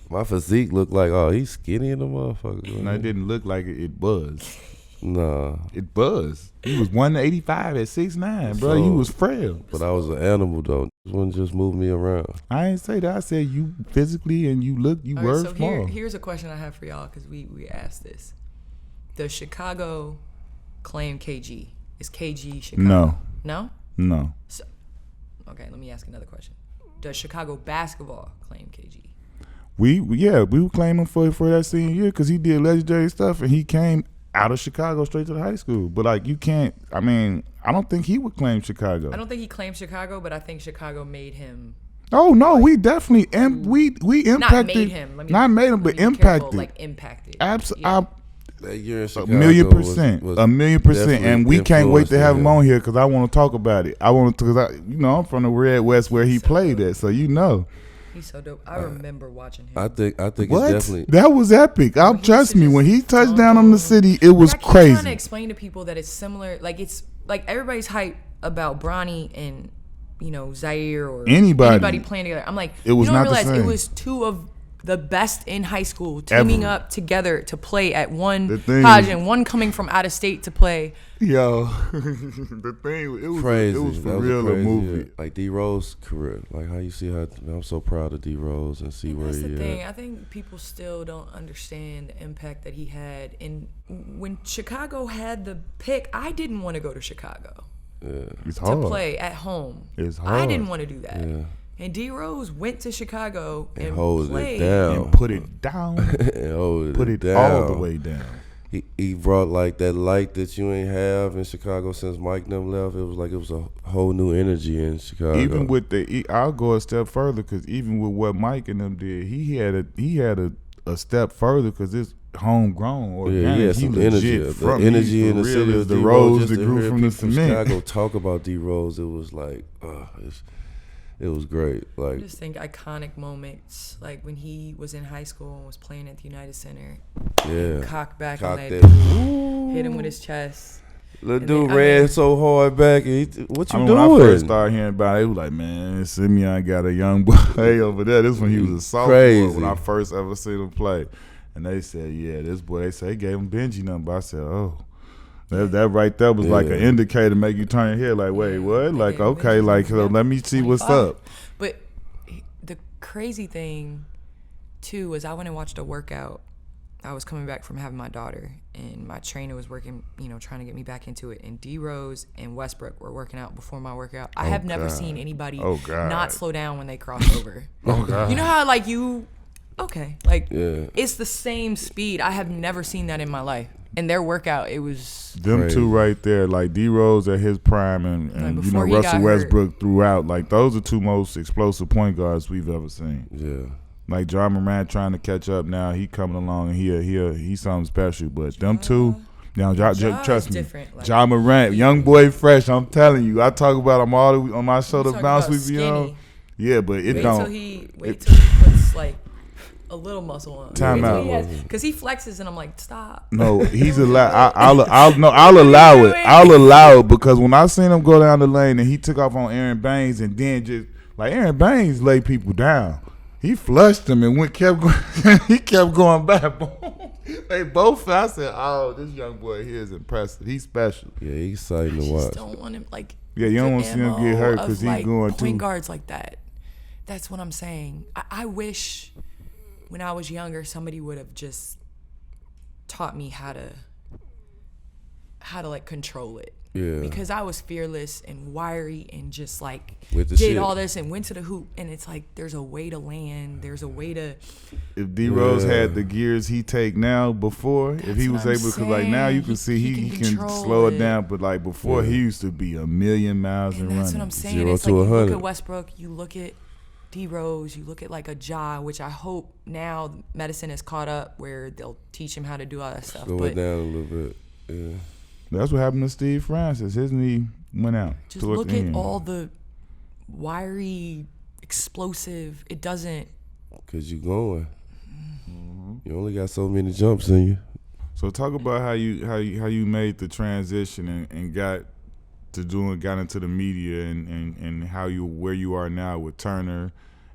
My physique looked like, oh, he's skinny in the motherfucker. No, it didn't look like it. It was. Nah. It was. He was 185 at 6'9", bro. You was frail. But I was an animal, though. This one just moved me around. I ain't say that. I said you physically and you were so small. Here's a question I have for y'all, because we asked this. Does Chicago claim KG? Is KG Chicago? No. No? No. So, okay, let me ask another question. Does Chicago basketball claim KG? We were claiming for that senior year because he did legendary stuff and he came out of Chicago straight to the high school. But like you can't. I mean, I don't think he would claim Chicago. I don't think he claimed Chicago, but I think Chicago made him. Oh no, we definitely we impacted. Not made him. Not made him, but impacted. Like impacted. Absolutely. Yeah. That year in Chicago, 1,000,000%, was 1,000,000%, and we can't wait to have him on here because I want to talk about it. I want to, because I'm from the Red West where he played at, so you know. He's so dope. I remember watching him. I think What? it's definitely That was epic. Trust me, when he touched down on the city, it was I keep crazy. trying to explain to people that it's similar. Like it's like everybody's hype about Bronny and Zaire or anybody playing together. I'm like, it was you don't not the realize same. it was two of the best in high school teaming up together to play at one college and one coming from out of state to play. Yo, the thing, it was crazy. It was for That was real crazy, a movie. Like D Rose career, like how you see how I'm so proud of D Rose and see where That's he the thing. at. I think people still don't understand the impact that he had. And when Chicago had the pick, I didn't want to go to Chicago. Yeah. It's hard. To play at home. It's hard. I didn't want to do that. Yeah. And D Rose went to Chicago and hold played. it down. And put it down. And hold Put it down. all the way down. He brought like that light that you ain't have in Chicago since Mike them left. It was a whole new energy in Chicago. Even with I'll go a step further because even with what Mike and them did, he had a step further because it's homegrown organic. Yeah, he had some energy. The energy in the city is of the D rose Rose that grew from the cement. Chicago talk about D Rose. It was like, it was great. Like, I just think iconic moments, like when he was in high school and was playing at the United Center. Yeah, Cock back Cock on that. that. Hit him with his chest. Little dude ran so hard back. What you doing? When I first started hearing about it, it was like, man, Simeon got a young boy over there. This when he was a sophomore. Crazy. When I first ever seen him play, and they said, yeah, this boy. They said he gave him Benji number. I said, oh. That right there was like an indicator, make you turn your head like, wait, what? Like, okay, like, so let me see what's up. But the crazy thing, too, was I went and watched a workout. I was coming back from having my daughter, and my trainer was working, trying to get me back into it. And D Rose and Westbrook were working out before my workout. I have never seen anybody not slow down when they cross over. Oh, God. You know how, like, it's the same speed. I have never seen that in my life. In their workout, it was them crazy. Two right there, like D Rose at his prime, and Russell Westbrook throughout. Like those are two most explosive point guards we've ever seen. Yeah, like Ja Morant trying to catch up now. He coming along and he's something special. But them two, now trust me, like, Ja Morant, young boy, fresh. I'm telling you, I talk about him all on my show. The bounce we be on. Yeah, but it don't. Wait till he puts like a little muscle on. Time out. Because he flexes and I'm like, stop. No, he's allowed. I'll allow it. I'll allow it because when I seen him go down the lane and he took off on Aaron Baines and then just like Aaron Baines laid people down. He flushed him and kept going. He kept going back. They both fell. I said, "Oh, this young boy here is impressive. He's special." Yeah, he's exciting to watch. I just don't want him like. Yeah, you don't want to see him get hurt because he's going too. Point guards like that. That's what I'm saying. I wish when I was younger somebody would have just taught me how to like control it. Yeah. Because I was fearless and wiry and just like did all this and went to the hoop, and it's like there's a way to land. There's a way to. If D Rose had the gears he take now before, if he was able, because like now you can see he can slow it down, but like before he used to be a million miles and running. That's what I'm saying. 0 it's to like 100. you look at Westbrook, you look at D Rose, you look at like a Ja, which I hope now medicine is caught up where they'll teach him how to do all that stuff. Slow it down a little bit. Yeah. That's what happened to Steve Francis. His knee went out. Just look at all the wiry, explosive. It doesn't because you going. You only got so many jumps in you. So talk about how you made the transition and got into the media and how where you are now with Turner,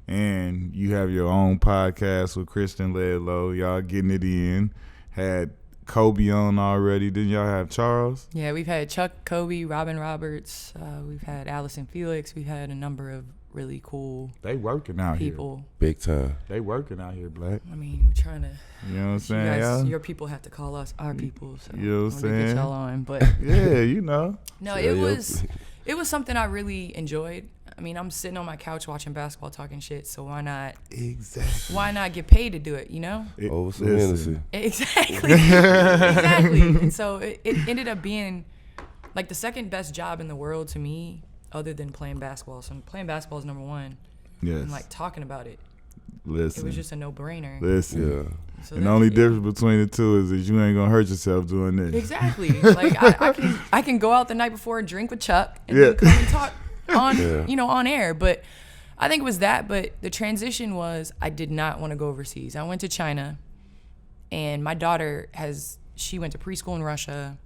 and you have your own podcast with Kristen Ledlow. Y'all getting it in. Had Kobe on already. Didn't y'all have Charles? Yeah, we've had Chuck, Kobe, Robin Roberts. We've had Allison Felix. We've had a number of really cool They working out people. here. Big time. They working out here, Black. I mean, we're trying to. You know what I'm saying? You guys, y'all? your people have to call us our people. So You know what I'm I wanna get saying? y'all on, but Yeah, you know. no, Yeah, it was something I really enjoyed. I mean, I'm sitting on my couch watching basketball, talking shit. So why not? Exactly. Why not get paid to do it? You know? Over some Hennessy. Exactly. Exactly. And so it ended up being like the second best job in the world to me, other than playing basketball. So playing basketball is number one. Yes. And like talking about it, Listen. it was just a no-brainer. Listen. Yeah. So And the that's- only difference between the two is that you ain't gonna hurt yourself doing this. Exactly. Like I can go out the night before and drink with Chuck and then come and talk on on air. But I think it was that. But the transition was I did not want to go overseas. I went to China, and my daughter she went to preschool in Russia.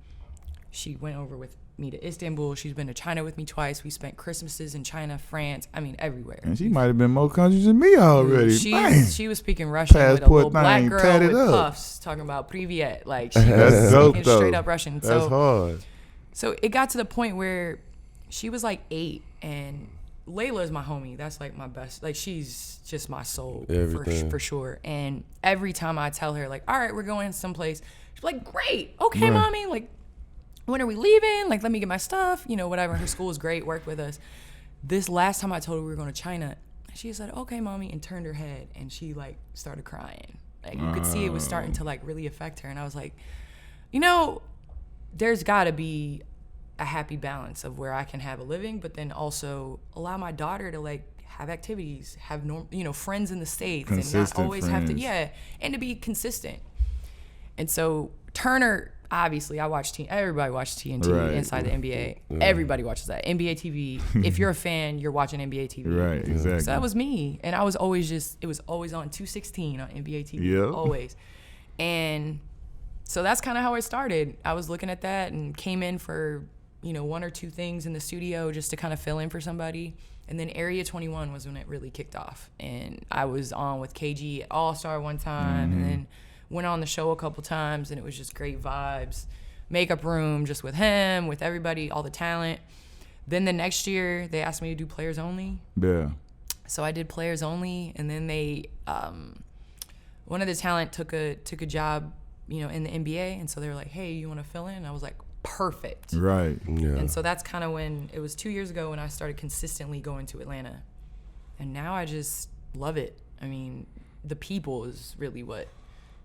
She went over with me to Istanbul. She's been to China with me twice. We spent Christmases in China, France. I mean, everywhere. And she might have been more countries than me already. She was speaking Russian with a Passport little black thing girl tatted with up. puffs talking about privyet. Like she was That's dope, speaking though. straight up Russian. That's hard. So it got to the point where she was like 8, and Layla is my homie. That's like my best. Like she's just my soul for sure. And every time I tell her like, all right, we're going someplace, she's like, great, okay, mommy. Like, when are we leaving? Like, let me get my stuff. You know, whatever. Her school is great. Worked with us. This last time I told her we were going to China, she said, okay, mommy, and turned her head, and she like started crying. Like you could see it was starting to like really affect her. And I was like, you know, there's got to be a happy balance of where I can have a living, but then also allow my daughter to like have activities, have friends in the States, and not always have to, and to be consistent. And so Turner, obviously, everybody watched TNT inside the NBA. Yeah. Everybody watches that. NBA TV. If you're a fan, you're watching NBA TV. Right, exactly. So that was me. And I was always it was always on 216 on NBA TV. Yep. Always. And so that's kind of how it started. I was looking at that and came in for, one or two things in the studio just to kind of fill in for somebody. And then Area 21 was when it really kicked off. And I was on with KG at All-Star one time, and then went on the show a couple times, and it was just great vibes. Makeup room, just with him, with everybody, all the talent. Then the next year, they asked me to do Players Only. Yeah. So I did Players Only, and then they, one of the talent took a job, in the NBA, and so they were like, hey, you want to fill in? And I was like, perfect. Right. Yeah. And so that's kind of when, it was 2 years ago when I started consistently going to Atlanta. And now I just love it. I mean, the people is really what,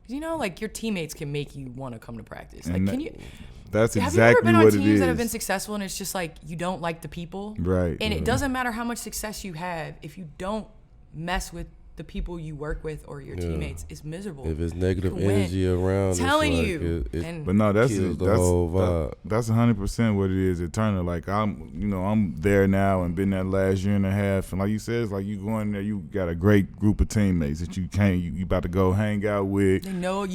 like your teammates can make you want to come to practice. Like, And can you? That's have exactly you ever been on what it teams is. that have been successful and it's just like you don't like the people? Right. And it doesn't matter how much success you have if you don't mess with the people you work with or your teammates. It's miserable. If it's negative energy around, telling it's like you. But no, that's the whole vibe. That's 100% what it is at Turner. Like I'm there now and been that last year and a half, and like you said, it's like you go in there, you got a great group of teammates that you about to go hang out with. They know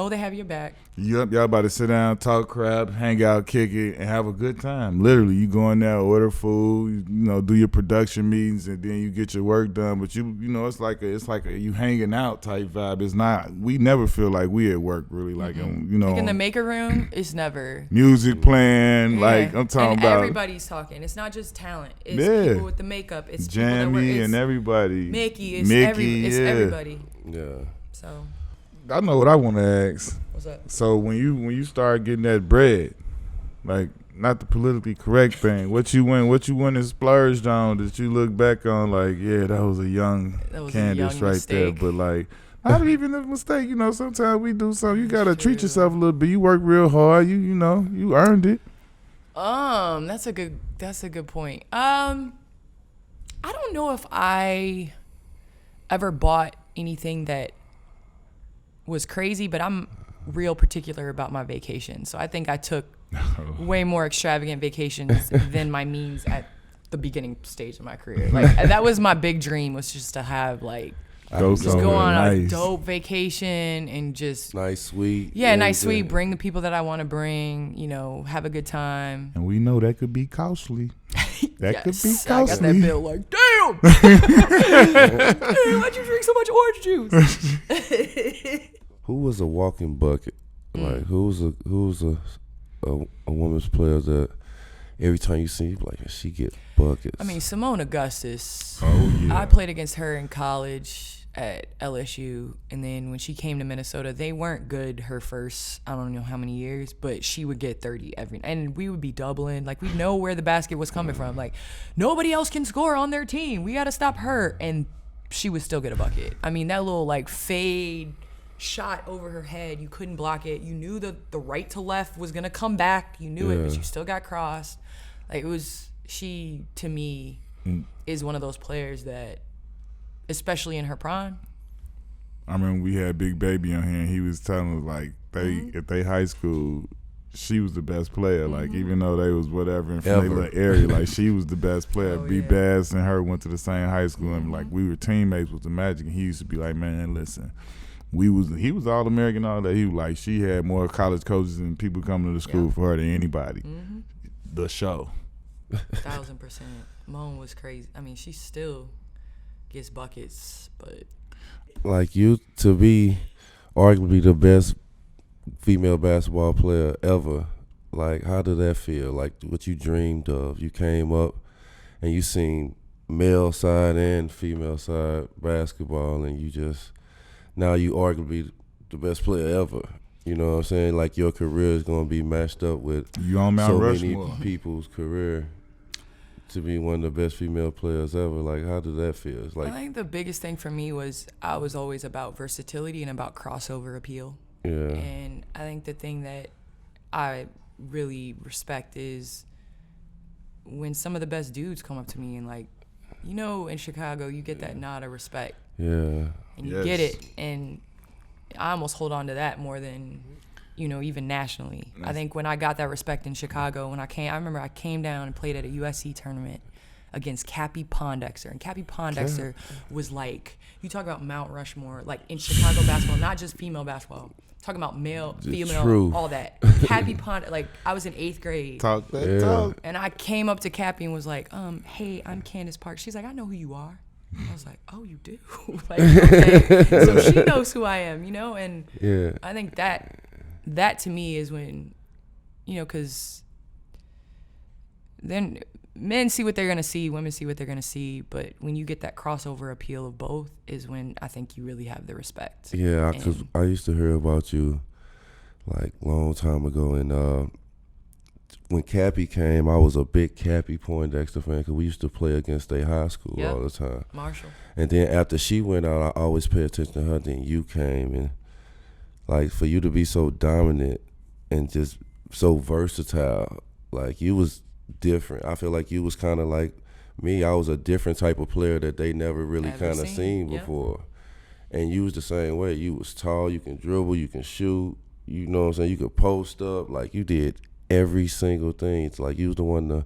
they have your back. Y'all about to sit down, talk crap, hang out, kick it, and have a good time. Literally, you go in there, order food, do your production meetings, and then you get your work done. But it's like a you hanging out type vibe. It's not. We never feel like we at work really. Like Like in the maker room, it's never music playing. Yeah. Like I'm talking and about. Everybody's talking. It's not just talent. It's people with the makeup. It's Jamie and everybody. Mickey. It's everybody. Yeah. So. I know what I want to ask. What's up? So when you start getting that bread, like not the politically correct thing, what you went and splurged on that you look back on like, yeah, that was a young Candace right mistake. there. But like, not even a mistake. Sometimes we do something. You gotta treat yourself a little bit. You work real hard. You earned it. That's a good point. I don't know if I ever bought anything that was crazy, but I'm real particular about my vacation. So I think I took way more extravagant vacations than my means at the beginning stage of my career. Like that was my big dream, was just to have like Just go on a dope vacation and just nice, sweet. Yeah, nice, sweet. Bring the people that I want to bring. Have a good time. And we know that could be costly. That could be costly. I got that bill like, damn. Damn, why'd you drink so much orange juice? Who was a walking bucket? Like who's a women's player that every time you see, like she get buckets? I mean, Simone Augustus. Oh yeah. I played against her in college at LSU, and then when she came to Minnesota, they weren't good her first I don't know how many years, but she would get 30 every, and we would be doubling. Like, we know where the basket was coming from. Like, nobody else can score on their team. We got to stop her, and she would still get a bucket. I mean, that little like fade shot over her head, you couldn't block it. You knew the right to left was gonna come back. You knew it, but you still got crossed. Like, it was, she to me is one of those players that, especially in her prime. I remember we had Big Baby on here, and he was telling us like at they high school, she was the best player. Like, even though they was whatever in their little area, like she was the best player. B Bass and her went to the same high school, and like we were teammates with the Magic. And he used to be like, man, listen, he was all American, all that. He was like, she had more college coaches and people coming to the school for her than anybody. The show. 1000%. Moan was crazy. I mean, she still gets buckets, but like, you to be arguably the best female basketball player ever, like, how did that feel? Like, what you dreamed of? You came up and you seen male side and female side basketball, and you just, now you arguably the best player ever. You know what I'm saying? Like, your career is going to be matched up with you on Mount so Rushmore. Many people's career to be one of the best female players ever. Like, how did that feel? It's like, I think the biggest thing for me was I was always about versatility and about crossover appeal. yeah. And I think the thing that I really respect is when some of the best dudes come up to me and, like, in Chicago, you get that nod of respect. Yeah. And you get it. And I almost hold on to that more than, even nationally. I think when I got that respect in Chicago, I remember I came down and played at a USC tournament against Cappy Pondexter. And Cappy Pondexter was like, you talk about Mount Rushmore, like in Chicago basketball, not just female basketball. Talking about male, female, all that. Cappy like, I was in 8th grade. Talk that talk. And I came up to Cappy and was like, hey, I'm Candace Parker. She's like, I know who you are. I was like, oh, you do? Like, okay. So she knows who I am, And I think that to me is when, because then men see what they're going to see, women see what they're going to see. But when you get that crossover appeal of both is when I think you really have the respect. Yeah, because I used to hear about you, like, long time ago. And when Cappy came, I was a big Cappy Poindexter fan because we used to play against a high school all the time. Marshall. And then after she went out, I always pay attention to her. Then you came, and, like, for you to be so dominant and just so versatile, like, you was different. I feel like you was kind of like me. I was a different type of player that they never really kind of seen before. And you was the same way. You was tall, you can dribble, you can shoot, you know what I'm saying? You could post up. Like, you did every single thing. It's like you was the one to,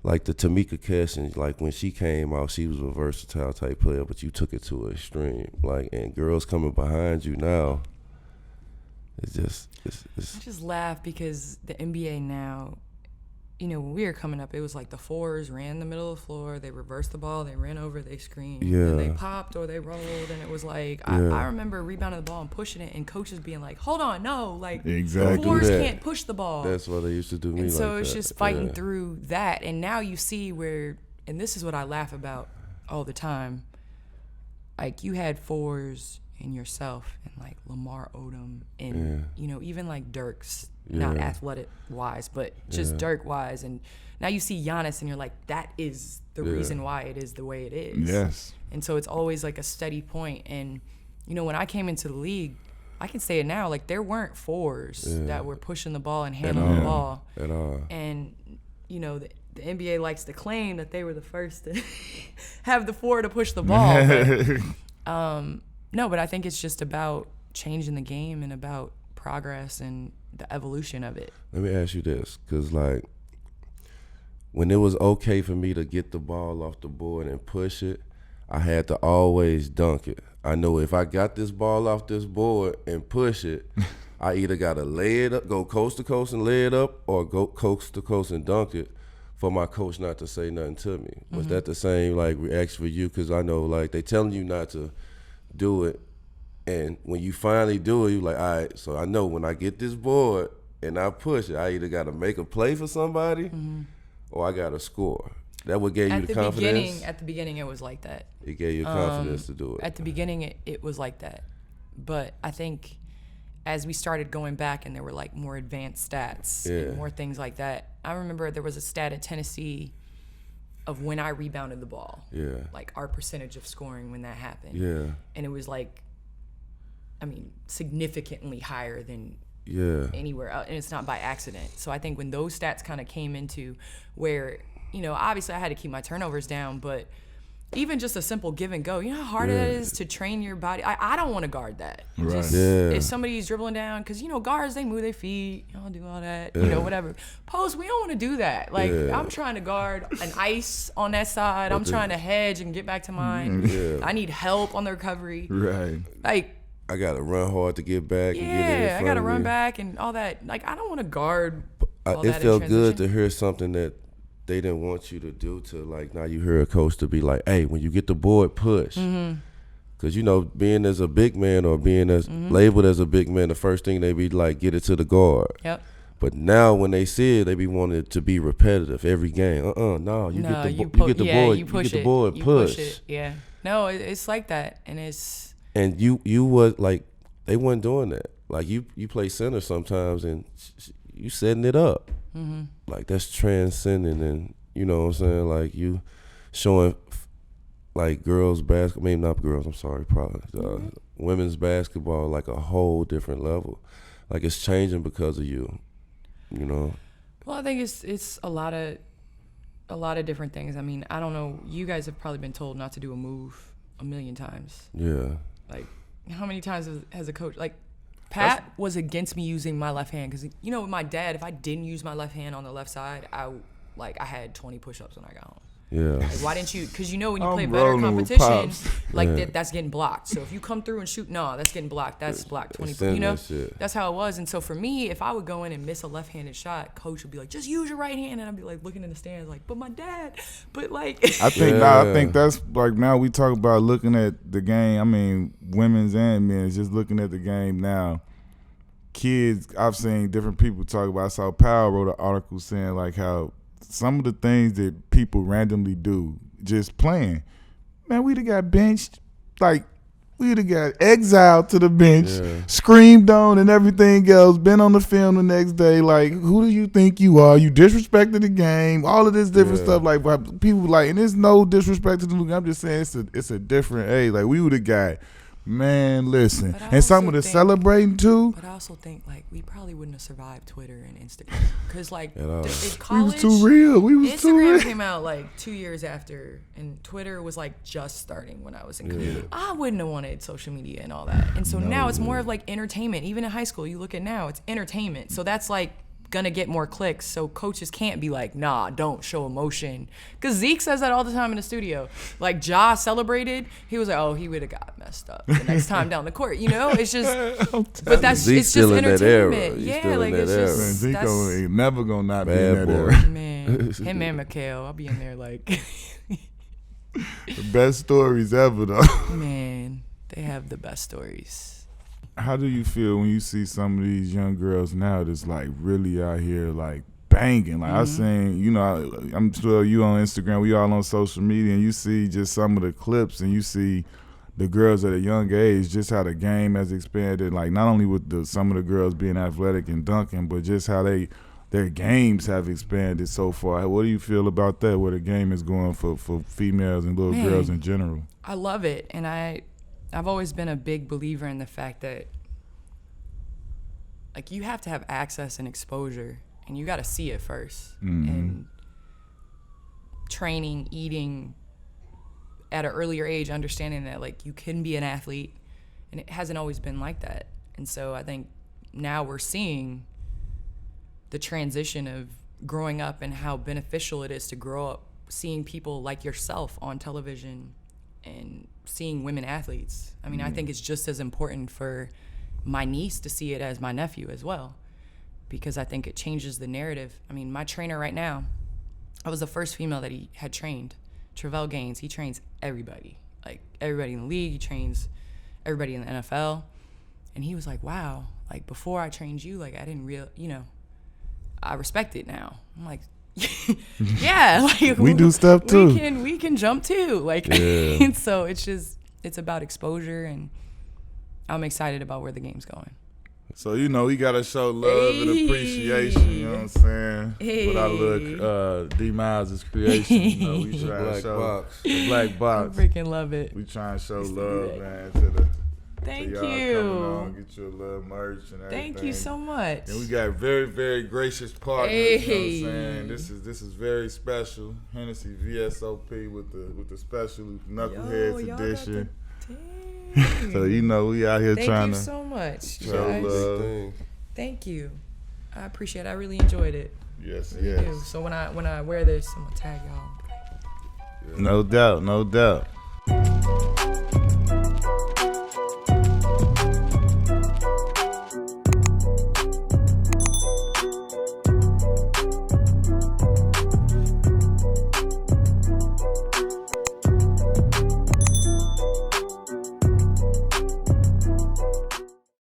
like, the Tamika Catchings, like, when she came out, she was a versatile type player, but you took it to an extreme. Like, and girls coming behind you now, it's just, I just laugh because the NBA now, when we were coming up, it was like the fours ran the middle of the floor, they reversed the ball, they ran over, they screamed, and they popped or they rolled, and it was like, I remember rebounding the ball and pushing it, and coaches being like, hold on, no, like, exactly. fours can't push the ball. That's why they used to do me. And so like it's that. just fighting through that, and now you see where, and this is what I laugh about all the time, like, you had fours in yourself, and like Lamar Odom, and even like Dirk's, not athletic wise, but just Dirk wise, and now you see Giannis, and you're like, that is the reason why it is the way it is. Yes. And so it's always like a steady point. And when I came into the league, I can say it now, like, there weren't fours that were pushing the ball and handling the ball at all. And the NBA likes to claim that they were the first to have the four to push the ball. But, no, but I think it's just about changing the game and about progress and the evolution of it. Let me ask you this, because, like, when it was okay for me to get the ball off the board and push it, I had to always dunk it. I know if I got this ball off this board and push it, I either got to lay it up, go coast to coast and lay it up, or go coast to coast and dunk it for my coach not to say nothing to me. Was that the same like reaction for you? Because I know like they telling you not to do it, and when you finally do it, you like, all right, so I know when I get this board and I push it, I either got to make a play for somebody or I got to score. That what gave you the confidence? At the beginning, it was like that. It gave you confidence to do it. At the beginning, it was like that. But I think as we started going back and there were like more advanced stats and more things like that, I remember there was a stat at Tennessee of when I rebounded the ball. Yeah. Like our percentage of scoring when that happened. Yeah. And it was like, I mean, significantly higher than anywhere else. And it's not by accident. So I think when those stats kind of came into where, you know, obviously I had to keep my turnovers down, but even just a simple give and go, you know how hard it is to train your body? I don't want to guard that. Right. Just, if somebody's dribbling down, because, you know, guards, they move their feet, you know, do all that, you know, whatever. Post, we don't want to do that. Like, I'm trying to guard an ice on that side. I'm trying to hedge and get back to mine. I need help on the recovery. Right. Like, I got to run hard to get back. And get in front I got to of run me. back and all that. Like, I don't want to guard all that. It felt good to hear something that they didn't want you to do, to like, now you hear a coach to be like, hey, when you get the board, push. Because, you know, being as a big man or being as labeled as a big man, the first thing they be like, get it to the guard. Yep. But now when they see it, they be wanting it to be repetitive every game. No, you get the board, you get the board, push. It. Yeah. No, it's like that. And it's. And you was like, they weren't doing that. Like you play center sometimes and you setting it up. Like that's transcending, and you know what I'm saying, like you showing like girls basketball, maybe not girls, I'm sorry, probably women's basketball like a whole different level. Like it's changing because of you, you know. Well, I think it's a lot of different things. I mean, I don't know, you guys have probably been told not to do a move a million times. Yeah. Like how many times has a coach, like Pat was against me using my left hand because, you know, with my dad, if I didn't use my left hand on the left side, I had 20 push-ups when I got home. Yeah. Like, why didn't you? Because you know when you play better competition, like that's getting blocked. So if you come through and shoot, no, that's getting blocked. That's blocked 20. You know, that's how it was. And so for me, if I would go in and miss a left-handed shot, coach would be like, just use your right hand, and I'd be like looking in the stands, like, but my dad, but like. I think that's like, now we talk about looking at the game. I mean, women's and men's, just looking at the game now. Kids, I've seen different people talk about. I saw Powell wrote an article saying like how some of the things that people randomly do just playing, man, we'd have got benched, like we'd have got exiled to the bench, screamed on and everything else, been on the film the next day, like, who do you think you are? You disrespected the game, all of this different stuff, like people like, and there's no disrespect to the league. I'm just saying it's a different age. Like we would have got, man, listen, and some of the celebrating too. But I also think like we probably wouldn't have survived Twitter and Instagram because like in college, we was too real. Instagram came out like 2 years after, and Twitter was like just starting when I was in college. I wouldn't have wanted social media and all that. And so now it's more of like entertainment. Even in high school, you look at now, it's entertainment. So that's like gonna get more clicks, so coaches can't be like, nah, don't show emotion, because Zeke says that all the time in the studio. Like Ja celebrated, he was like, oh, he would have got messed up the next time down the court, you know. It's just, but that's Zeke's it's just Era. entertainment. Yeah, like it's just Zeke ain't never gonna not be in that era. Man, him and Mikhail, I'll be in there like the best stories ever though. Man, they have the best stories. How do you feel when you see some of these young girls now that's like really out here like banging? Like I seen, you know, I'm sure you on Instagram, we all on social media, and you see just some of the clips, and you see the girls at a young age, just how the game has expanded. Like not only with some of the girls being athletic and dunking, but just how their games have expanded so far. What do you feel about that? Where the game is going for females and little girls in general? I love it, and I've always been a big believer in the fact that like you have to have access and exposure, and you got to see it first. And training, eating at an earlier age, understanding that like you can be an athlete, and it hasn't always been like that. And so I think now we're seeing the transition of growing up and how beneficial it is to grow up seeing people like yourself on television and seeing women athletes. I mean, I think it's just as important for my niece to see it as my nephew as well, because I think it changes the narrative. I mean, my trainer right now, I was the first female that he had trained. Travell Gaines, he trains everybody. Like, everybody in the league, he trains everybody in the NFL. And he was like, wow, like, before I trained you, like, I didn't I respect it now. I'm like, yeah, like, we do stuff too. We can jump too. Like, and so it's about exposure, and I'm excited about where the game's going. So, we got to show love and appreciation, you know what I'm saying? With our look, D Miles' creation, we try to show the black box. I freaking love it. We try and show love, man, to Thank y'all you. coming on, get you a little merch and everything. Thank you so much. And we got very, very gracious partners, you know what I'm saying? This is very special. Hennessy VSOP with the special Knuckleheads edition. So we out here trying to. Thank you so much. Show love. Thank you. I appreciate it. I really enjoyed it. Yes, really yes. do. So when I wear this, I'm gonna tag y'all. No doubt, no doubt.